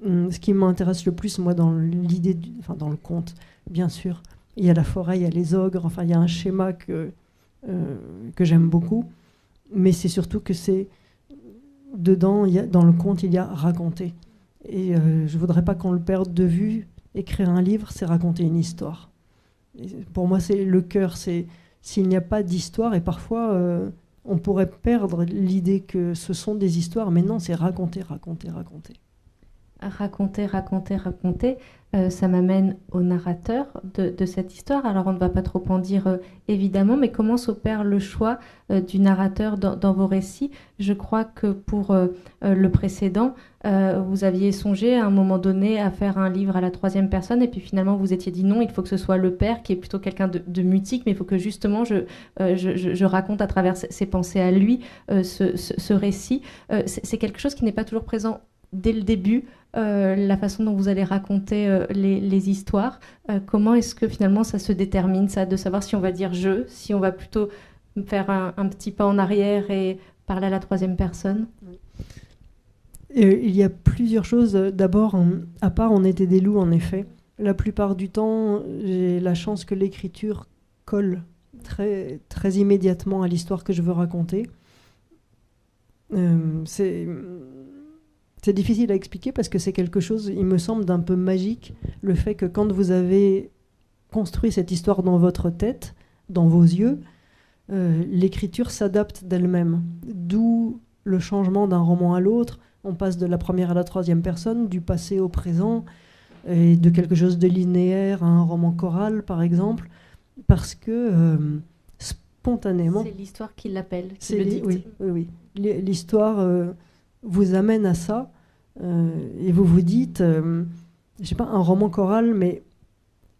Ce qui m'intéresse le plus, moi, dans l'idée, dans le conte, bien sûr, il y a la forêt, il y a les ogres, enfin, il y a un schéma que j'aime beaucoup, mais c'est surtout que c'est dedans, dans le conte, il y a raconter. Et je ne voudrais pas qu'on le perde de vue. Écrire un livre, c'est raconter une histoire. Et pour moi, c'est le cœur. C'est s'il n'y a pas d'histoire, et parfois on pourrait perdre l'idée que ce sont des histoires, mais non, c'est raconter, raconter, raconter. Raconter, raconter, raconter, ça m'amène au narrateur de cette histoire. Alors on ne va pas trop en dire évidemment, mais comment s'opère le choix du narrateur dans vos récits? Je crois que pour le précédent, vous aviez songé à un moment donné à faire un livre à la troisième personne, et puis finalement vous étiez dit non, il faut que ce soit le père, qui est plutôt quelqu'un de mutique, mais il faut que justement je raconte à travers ses pensées à lui ce récit. C'est quelque chose qui n'est pas toujours présent dès le début, la façon dont vous allez raconter les histoires. Comment est-ce que finalement ça se détermine, ça, de savoir si on va dire je, si on va plutôt faire un petit pas en arrière et parler à la troisième personne? Il y a plusieurs choses. D'abord, à part On était des loups, en effet, la plupart du temps, j'ai la chance que l'écriture colle très, très immédiatement à l'histoire que je veux raconter. C'est difficile à expliquer parce que c'est quelque chose, il me semble, d'un peu magique, le fait que quand vous avez construit cette histoire dans votre tête, dans vos yeux, l'écriture s'adapte d'elle-même. D'où le changement d'un roman à l'autre. On passe de la première à la troisième personne, du passé au présent, et de quelque chose de linéaire à un roman choral, par exemple, parce que spontanément... C'est l'histoire qui l'appelle, qui le dicte. Oui. L'histoire vous amène à ça, et vous vous dites, je sais pas, un roman choral, mais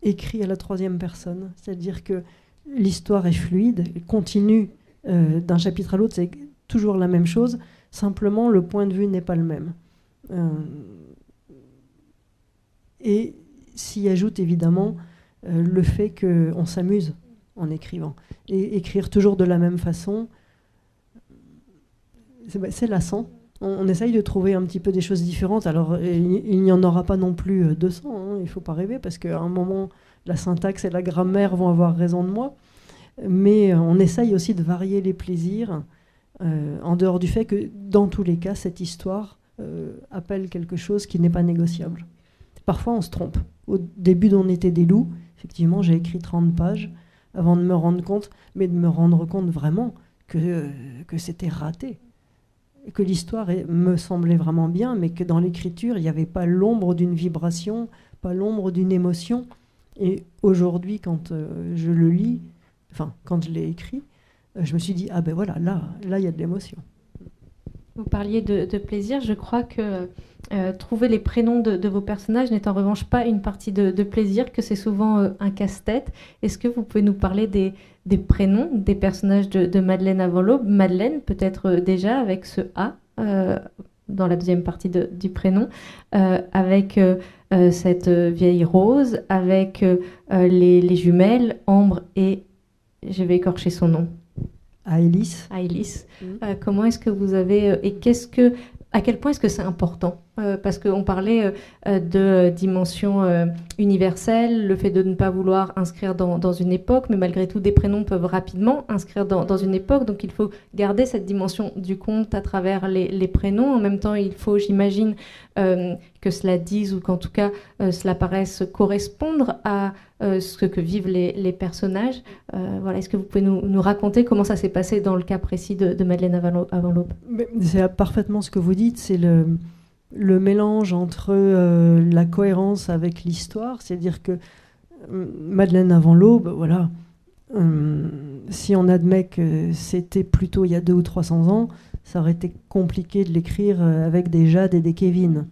écrit à la troisième personne. C'est-à-dire que l'histoire est fluide, et continue d'un chapitre à l'autre, c'est toujours la même chose, simplement le point de vue n'est pas le même. Et s'y ajoute évidemment le fait qu'on s'amuse en écrivant. Et écrire toujours de la même façon, c'est lassant. On essaye de trouver un petit peu des choses différentes. Alors, il n'y en aura pas non plus 200, hein, il ne faut pas rêver, parce qu'à un moment, la syntaxe et la grammaire vont avoir raison de moi. Mais on essaye aussi de varier les plaisirs, en dehors du fait que, dans tous les cas, cette histoire appelle quelque chose qui n'est pas négociable. Parfois, on se trompe. Au début d'On était des loups, effectivement, j'ai écrit 30 pages avant de me rendre compte, mais de me rendre compte vraiment que c'était raté. Que l'histoire me semblait vraiment bien, mais que dans l'écriture, il n'y avait pas l'ombre d'une vibration, pas l'ombre d'une émotion. Et aujourd'hui, quand je le lis, enfin, quand je l'ai écrit, je me suis dit, ah ben voilà, là, il y a de l'émotion. Vous parliez de plaisir. Je crois que trouver les prénoms de vos personnages n'est en revanche pas une partie de plaisir, que c'est souvent un casse-tête. Est-ce que vous pouvez nous parler des prénoms des personnages de Madeleine avant l'aube? Madeleine, peut-être déjà avec ce A dans la deuxième partie du prénom, avec cette vieille Rose, avec les jumelles Ambre et, je vais écorcher son nom, Aélis. Comment est-ce que vous avez et à quel point est-ce que c'est important, parce qu'on parlait de dimension universelle, le fait de ne pas vouloir inscrire dans une époque, mais malgré tout des prénoms peuvent rapidement inscrire dans une époque, donc il faut garder cette dimension du conte à travers les prénoms. En même temps, il faut, j'imagine, que cela dise, ou qu'en tout cas cela paraisse correspondre à ce que vivent les personnages. Voilà, est-ce que vous pouvez nous raconter comment ça s'est passé dans le cas précis de Madeleine avant l'aube? C'est parfaitement ce que vous dites, c'est le mélange entre la cohérence avec l'histoire, c'est-à-dire que Madeleine avant l'aube, voilà, si on admet que c'était plutôt il y a 200 ou 300 ans, ça aurait été compliqué de l'écrire avec des Jade et des Kevin.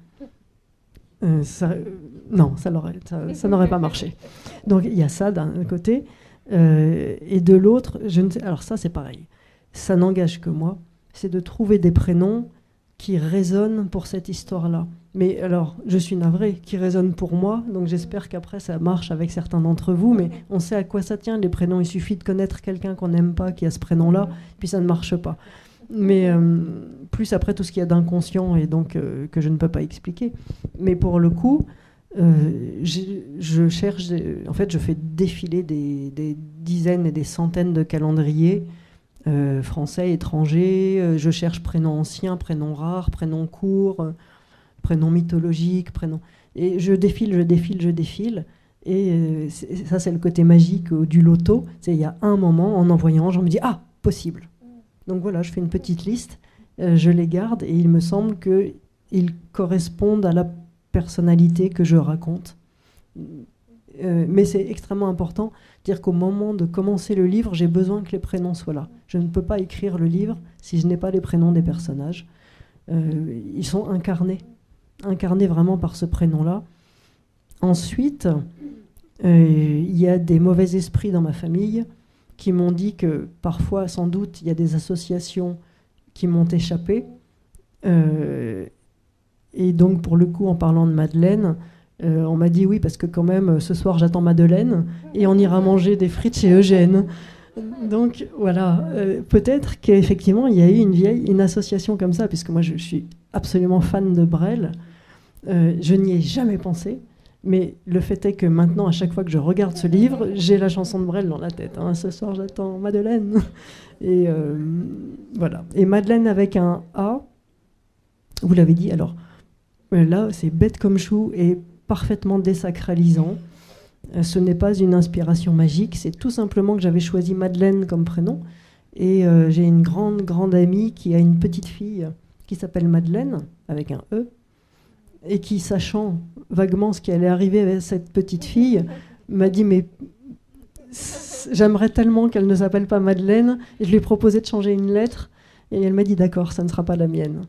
Non, ça n'aurait pas marché. Donc il y a ça d'un côté, et de l'autre, alors ça c'est pareil, ça n'engage que moi, c'est de trouver des prénoms qui résonnent pour cette histoire-là. Mais alors, je suis navrée, qui résonnent pour moi, donc j'espère qu'après ça marche avec certains d'entre vous, mais on sait à quoi ça tient, les prénoms, il suffit de connaître quelqu'un qu'on n'aime pas, qui a ce prénom-là, puis ça ne marche pas. Mais plus après tout ce qu'il y a d'inconscient et donc que je ne peux pas expliquer. Mais pour le coup, je cherche, en fait, je fais défiler des dizaines et des centaines de calendriers français, étrangers. Je cherche prénoms anciens, prénoms rares, prénoms courts, prénoms mythologiques, prénoms. Et je défile. Et ça, c'est le côté magique du loto. Il y a un moment, en voyant, je me dis ah, possible. Donc voilà, je fais une petite liste, je les garde et il me semble qu'ils correspondent à la personnalité que je raconte. Mais c'est extrêmement important de dire qu'au moment de commencer le livre, j'ai besoin que les prénoms soient là. Je ne peux pas écrire le livre si je n'ai pas les prénoms des personnages. Ils sont incarnés vraiment par ce prénom-là. Ensuite, il y a des mauvais esprits dans ma famille qui m'ont dit que parfois, sans doute, il y a des associations qui m'ont échappé. Et donc, pour le coup, en parlant de Madeleine, on m'a dit oui, parce que quand même, ce soir, j'attends Madeleine et on ira manger des frites chez Eugène. Donc, voilà. Peut-être qu'effectivement, il y a eu une association comme ça, puisque moi, je suis absolument fan de Brel. Je n'y ai jamais pensé. Mais le fait est que maintenant, à chaque fois que je regarde ce livre, j'ai la chanson de Brel dans la tête. Hein. Ce soir, j'attends Madeleine. Et voilà. Et Madeleine avec un A, vous l'avez dit, alors là, c'est bête comme chou et parfaitement désacralisant. Ce n'est pas une inspiration magique, c'est tout simplement que j'avais choisi Madeleine comme prénom. Et j'ai une grande amie qui a une petite fille qui s'appelle Madeleine, avec un E, et qui, sachant vaguement ce qui allait arriver avec cette petite fille, m'a dit mais j'aimerais tellement qu'elle ne s'appelle pas Madeleine, et je lui ai proposé de changer une lettre et elle m'a dit d'accord, ça ne sera pas la mienne.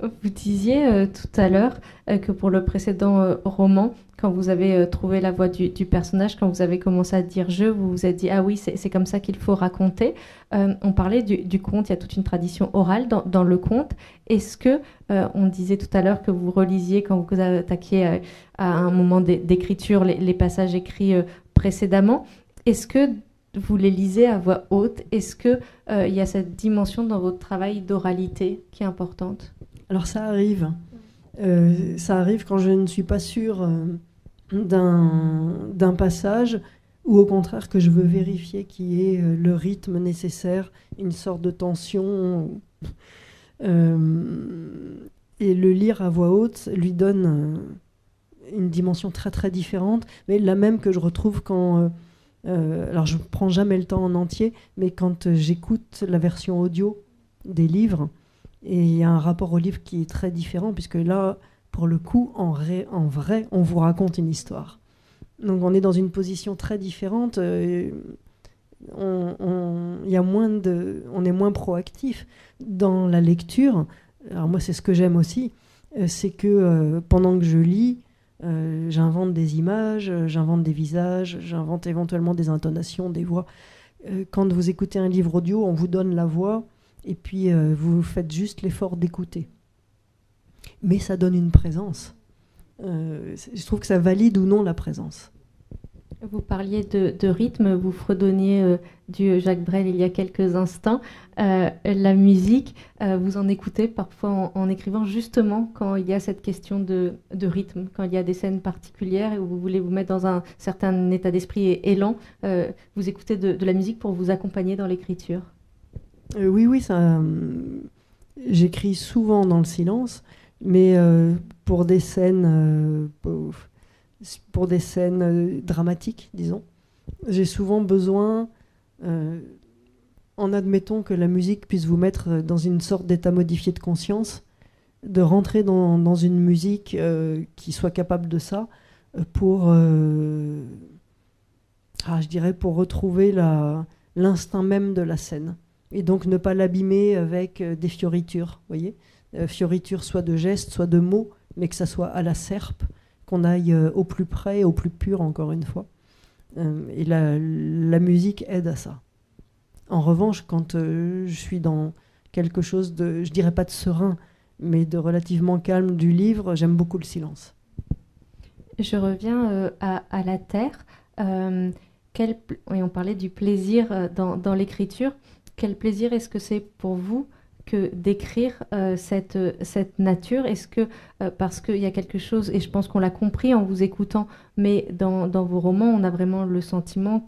Vous disiez tout à l'heure que pour le précédent roman, quand vous avez trouvé la voix du personnage, quand vous avez commencé à dire je, vous vous êtes dit ah oui, c'est comme ça qu'il faut raconter. On parlait du conte, il y a toute une tradition orale dans le conte. Est-ce que, on disait tout à l'heure que vous relisiez quand vous attaquiez à un moment d'écriture les passages écrits précédemment, est-ce que vous les lisez à voix haute? Est-ce qu'il y a cette dimension dans votre travail d'oralité qui est importante? Alors ça arrive. Ça arrive quand je ne suis pas sûre d'un passage, ou au contraire que je veux vérifier qu'il y ait le rythme nécessaire, une sorte de tension. Et le lire à voix haute lui donne une dimension très très différente, mais la même que je retrouve quand... alors je ne prends jamais le temps en entier, mais quand j'écoute la version audio des livres, et il y a un rapport au livre qui est très différent, puisque là, pour le coup, en vrai, on vous raconte une histoire. Donc on est dans une position très différente, on est moins proactif dans la lecture. Alors moi, c'est ce que j'aime aussi, c'est que pendant que je lis, j'invente des images, j'invente des visages, j'invente éventuellement des intonations, des voix. Quand vous écoutez un livre audio, on vous donne la voix, et puis vous faites juste l'effort d'écouter. Mais ça donne une présence. Je trouve que ça valide ou non la présence. Vous parliez de rythme, vous fredonniez du Jacques Brel il y a quelques instants. La musique, vous en écoutez parfois en écrivant, justement quand il y a cette question de rythme, quand il y a des scènes particulières et où vous voulez vous mettre dans un certain état d'esprit et élan, vous écoutez de la musique pour vous accompagner dans l'écriture. Oui, ça, j'écris souvent dans le silence, mais pour des scènes, dramatiques, disons. J'ai souvent besoin, en admettant que la musique puisse vous mettre dans une sorte d'état modifié de conscience, de rentrer dans une musique qui soit capable de ça, pour retrouver l'instinct même de la scène. Et donc ne pas l'abîmer avec des fioritures, voyez, fioritures soit de gestes, soit de mots, mais que ça soit à la serpe, qu'on aille au plus près, au plus pur, encore une fois. Et la musique aide à ça. En revanche, quand je suis dans quelque chose de, je dirais pas de serein, mais de relativement calme du livre, j'aime beaucoup le silence. Je reviens à la Terre. Et on parlait du plaisir dans l'écriture. quel plaisir est-ce que c'est pour vous que d'écrire cette nature? Est-ce que, parce qu'il y a quelque chose, et je pense qu'on l'a compris en vous écoutant, mais dans vos romans, on a vraiment le sentiment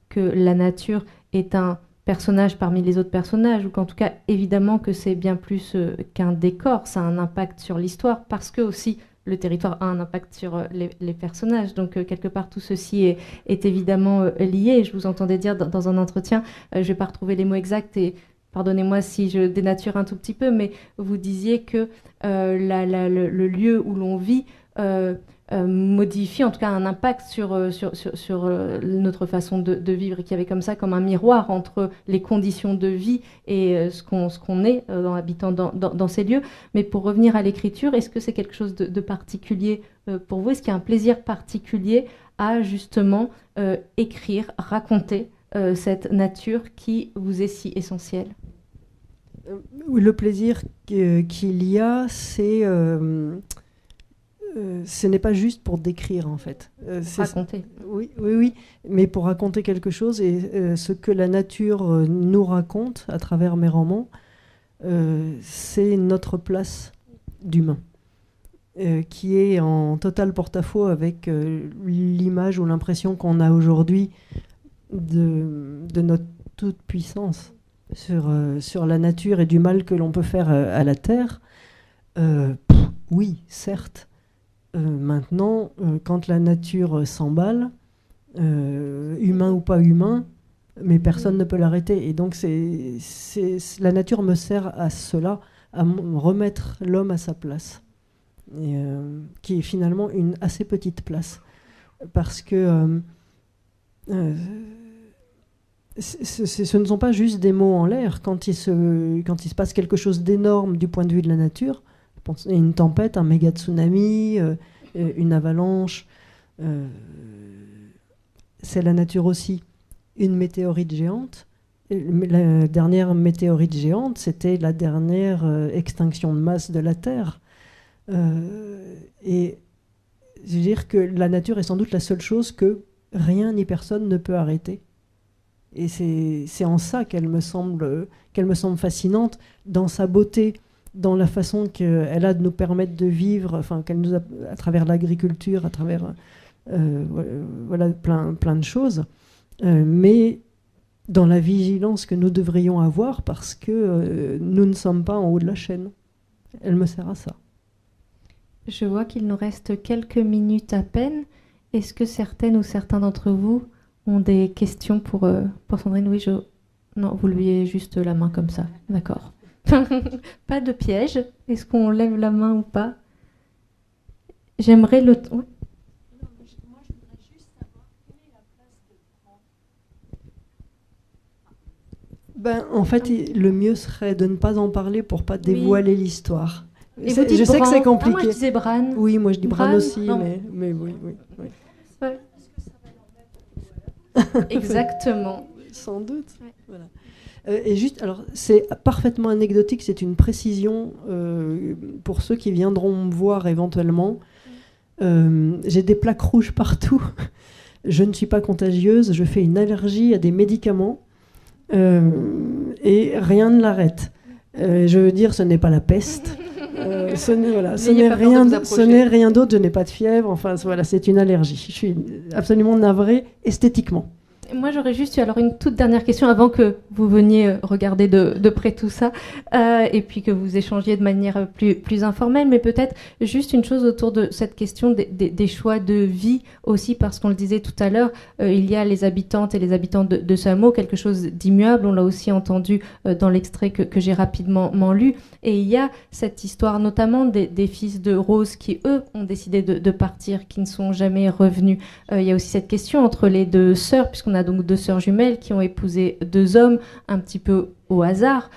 que la nature est un personnage parmi les autres personnages, ou qu'en tout cas, évidemment que c'est bien plus qu'un décor, ça a un impact sur l'histoire, parce que aussi le territoire a un impact sur les personnages. Donc, quelque part, tout ceci est évidemment lié. Je vous entendais dire dans un entretien, je ne vais pas retrouver les mots exacts, et pardonnez-moi si je dénature un tout petit peu, mais vous disiez que le lieu où l'on vit modifie, en tout cas un impact sur notre façon de vivre, et qu'il y avait comme ça comme un miroir entre les conditions de vie et ce qu'on est en habitant dans ces lieux. Mais pour revenir à l'écriture, est-ce que c'est quelque chose de particulier pour vous? Est-ce qu'il y a un plaisir particulier à justement écrire, raconter cette nature qui vous est si essentielle? Le plaisir qu'il y a, ce n'est pas juste pour décrire, en fait. Raconter. Oui, mais pour raconter quelque chose, et ce que la nature nous raconte à travers mes romans, c'est notre place d'humain, qui est en total porte-à-faux avec l'image ou l'impression qu'on a aujourd'hui de notre toute-puissance sur la nature et du mal que l'on peut faire à la terre. Oui, certes. Maintenant, quand la nature s'emballe, humain ou pas humain, mais personne ne peut l'arrêter. Et donc, la nature me sert à cela, à remettre l'homme à sa place, et, qui est finalement une assez petite place. Parce que ce ne sont pas juste des mots en l'air. Quand il se passe quelque chose d'énorme du point de vue de la nature, une tempête, un méga tsunami, une avalanche, c'est la nature aussi. Une météorite géante. La dernière météorite géante, c'était la dernière extinction de masse de la Terre. Et je veux dire que la nature est sans doute la seule chose que rien ni personne ne peut arrêter. Et c'est en ça qu'elle me semble fascinante, dans sa beauté, dans la façon qu'elle a de nous permettre de vivre, enfin, qu'elle nous a, à travers l'agriculture, à travers voilà, plein de choses, mais dans la vigilance que nous devrions avoir, parce que nous ne sommes pas en haut de la chaîne. Elle me sert à ça. Je vois qu'il nous reste quelques minutes à peine. Est-ce que certaines ou certains d'entre vous ont des questions pour Sandrine? Oui, non, vous leviez juste la main comme ça. D'accord. Pas de piège. Est-ce qu'on lève la main ou pas? J'aimerais le... Oui. Moi, je voudrais juste savoir quelle est la place de Bran. En fait, le mieux serait de ne pas en parler pour pas dévoiler l'histoire. Et vous dites je sais Bran. que c'est compliqué. Ah, moi, je disais Bran. Oui, moi je dis Bran aussi, non. mais oui. Ouais. Exactement. Sans doute. Ouais. Voilà. Et juste, alors, c'est parfaitement anecdotique, c'est une précision pour ceux qui viendront me voir éventuellement. J'ai des plaques rouges partout. Je ne suis pas contagieuse, je fais une allergie à des médicaments et rien ne l'arrête. Je veux dire, ce n'est pas la peste. Ce n'est rien d'autre, je n'ai pas de fièvre, enfin voilà, c'est une allergie. Je suis absolument navrée esthétiquement. Moi, j'aurais juste eu alors une toute dernière question avant que vous veniez regarder de près tout ça et puis que vous échangiez de manière plus informelle, mais peut-être juste une chose autour de cette question des choix de vie aussi, parce qu'on le disait tout à l'heure, il y a les habitantes et les habitants de ce hameau, quelque chose d'immuable, on l'a aussi entendu dans l'extrait que j'ai rapidement lu, et il y a cette histoire notamment des fils de Rose qui, eux, ont décidé de partir, qui ne sont jamais revenus. Il y a aussi cette question entre les deux sœurs, puisqu'on a donc deux sœurs jumelles qui ont épousé deux hommes un petit peu au hasard,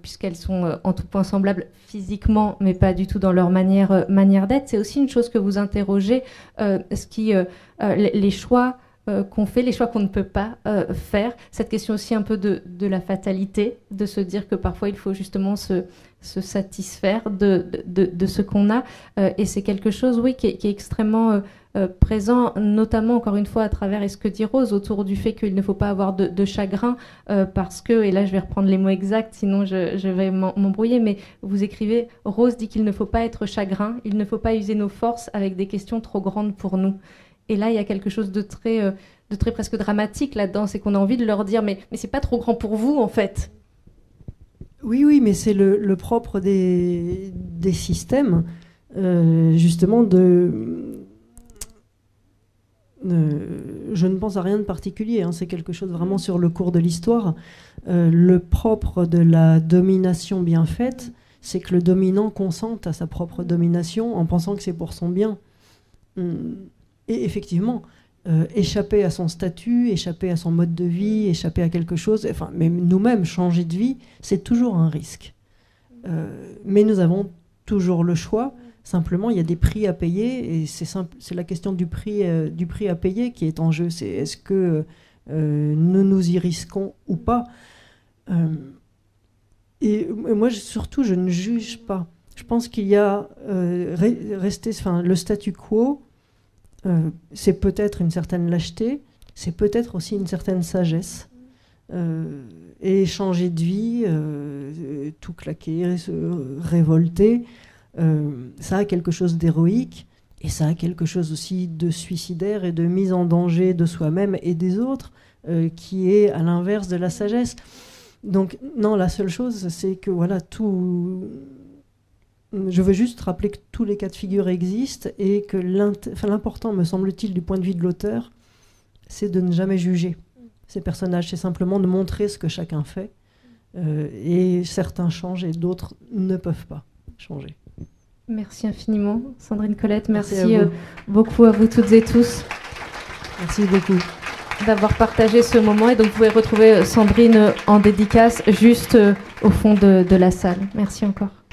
puisqu'elles sont en tout point semblables physiquement, mais pas du tout dans leur manière d'être. C'est aussi une chose que vous interrogez, les choix qu'on fait, les choix qu'on ne peut pas faire. Cette question aussi un peu de la fatalité, de se dire que parfois il faut justement se satisfaire de ce qu'on a. Et c'est quelque chose, oui, qui est extrêmement présent, notamment, encore une fois, à travers et ce que dit Rose, autour du fait qu'il ne faut pas avoir de chagrin, parce que, et là je vais reprendre les mots exacts, sinon je vais m'embrouiller, mais vous écrivez, Rose dit qu'il ne faut pas être chagrin, il ne faut pas user nos forces avec des questions trop grandes pour nous. Et là, il y a quelque chose de très presque dramatique là-dedans, c'est qu'on a envie de leur dire, mais c'est pas trop grand pour vous, en fait. Oui, mais c'est le propre des systèmes, justement, je ne pense à rien de particulier, hein, c'est quelque chose vraiment sur le cours de l'histoire. Le propre de la domination bien faite, c'est que le dominant consente à sa propre domination en pensant que c'est pour son bien. Et effectivement, échapper à son statut, échapper à son mode de vie, échapper à quelque chose, enfin, même nous-mêmes, changer de vie, c'est toujours un risque. Mais nous avons toujours le choix. Simplement, il y a des prix à payer, et c'est la question du prix à payer qui est en jeu. C'est est-ce que nous y risquons ou pas. Et moi, surtout, je ne juge pas. Je pense qu'il y a le statu quo. C'est peut-être une certaine lâcheté, c'est peut-être aussi une certaine sagesse. Et changer de vie, tout claquer, se révolter, ça a quelque chose d'héroïque, et ça a quelque chose aussi de suicidaire et de mise en danger de soi-même et des autres, qui est à l'inverse de la sagesse. Donc non, la seule chose, c'est que voilà, je veux juste rappeler que tous les cas de figure existent et que l'important, me semble-t-il, du point de vue de l'auteur, c'est de ne jamais juger ces personnages. C'est simplement de montrer ce que chacun fait. Et certains changent et d'autres ne peuvent pas changer. Merci infiniment, Sandrine Colette. Merci beaucoup à vous toutes et tous. Merci beaucoup. D'avoir partagé ce moment. Et donc, vous pouvez retrouver Sandrine en dédicace juste au fond de la salle. Merci encore.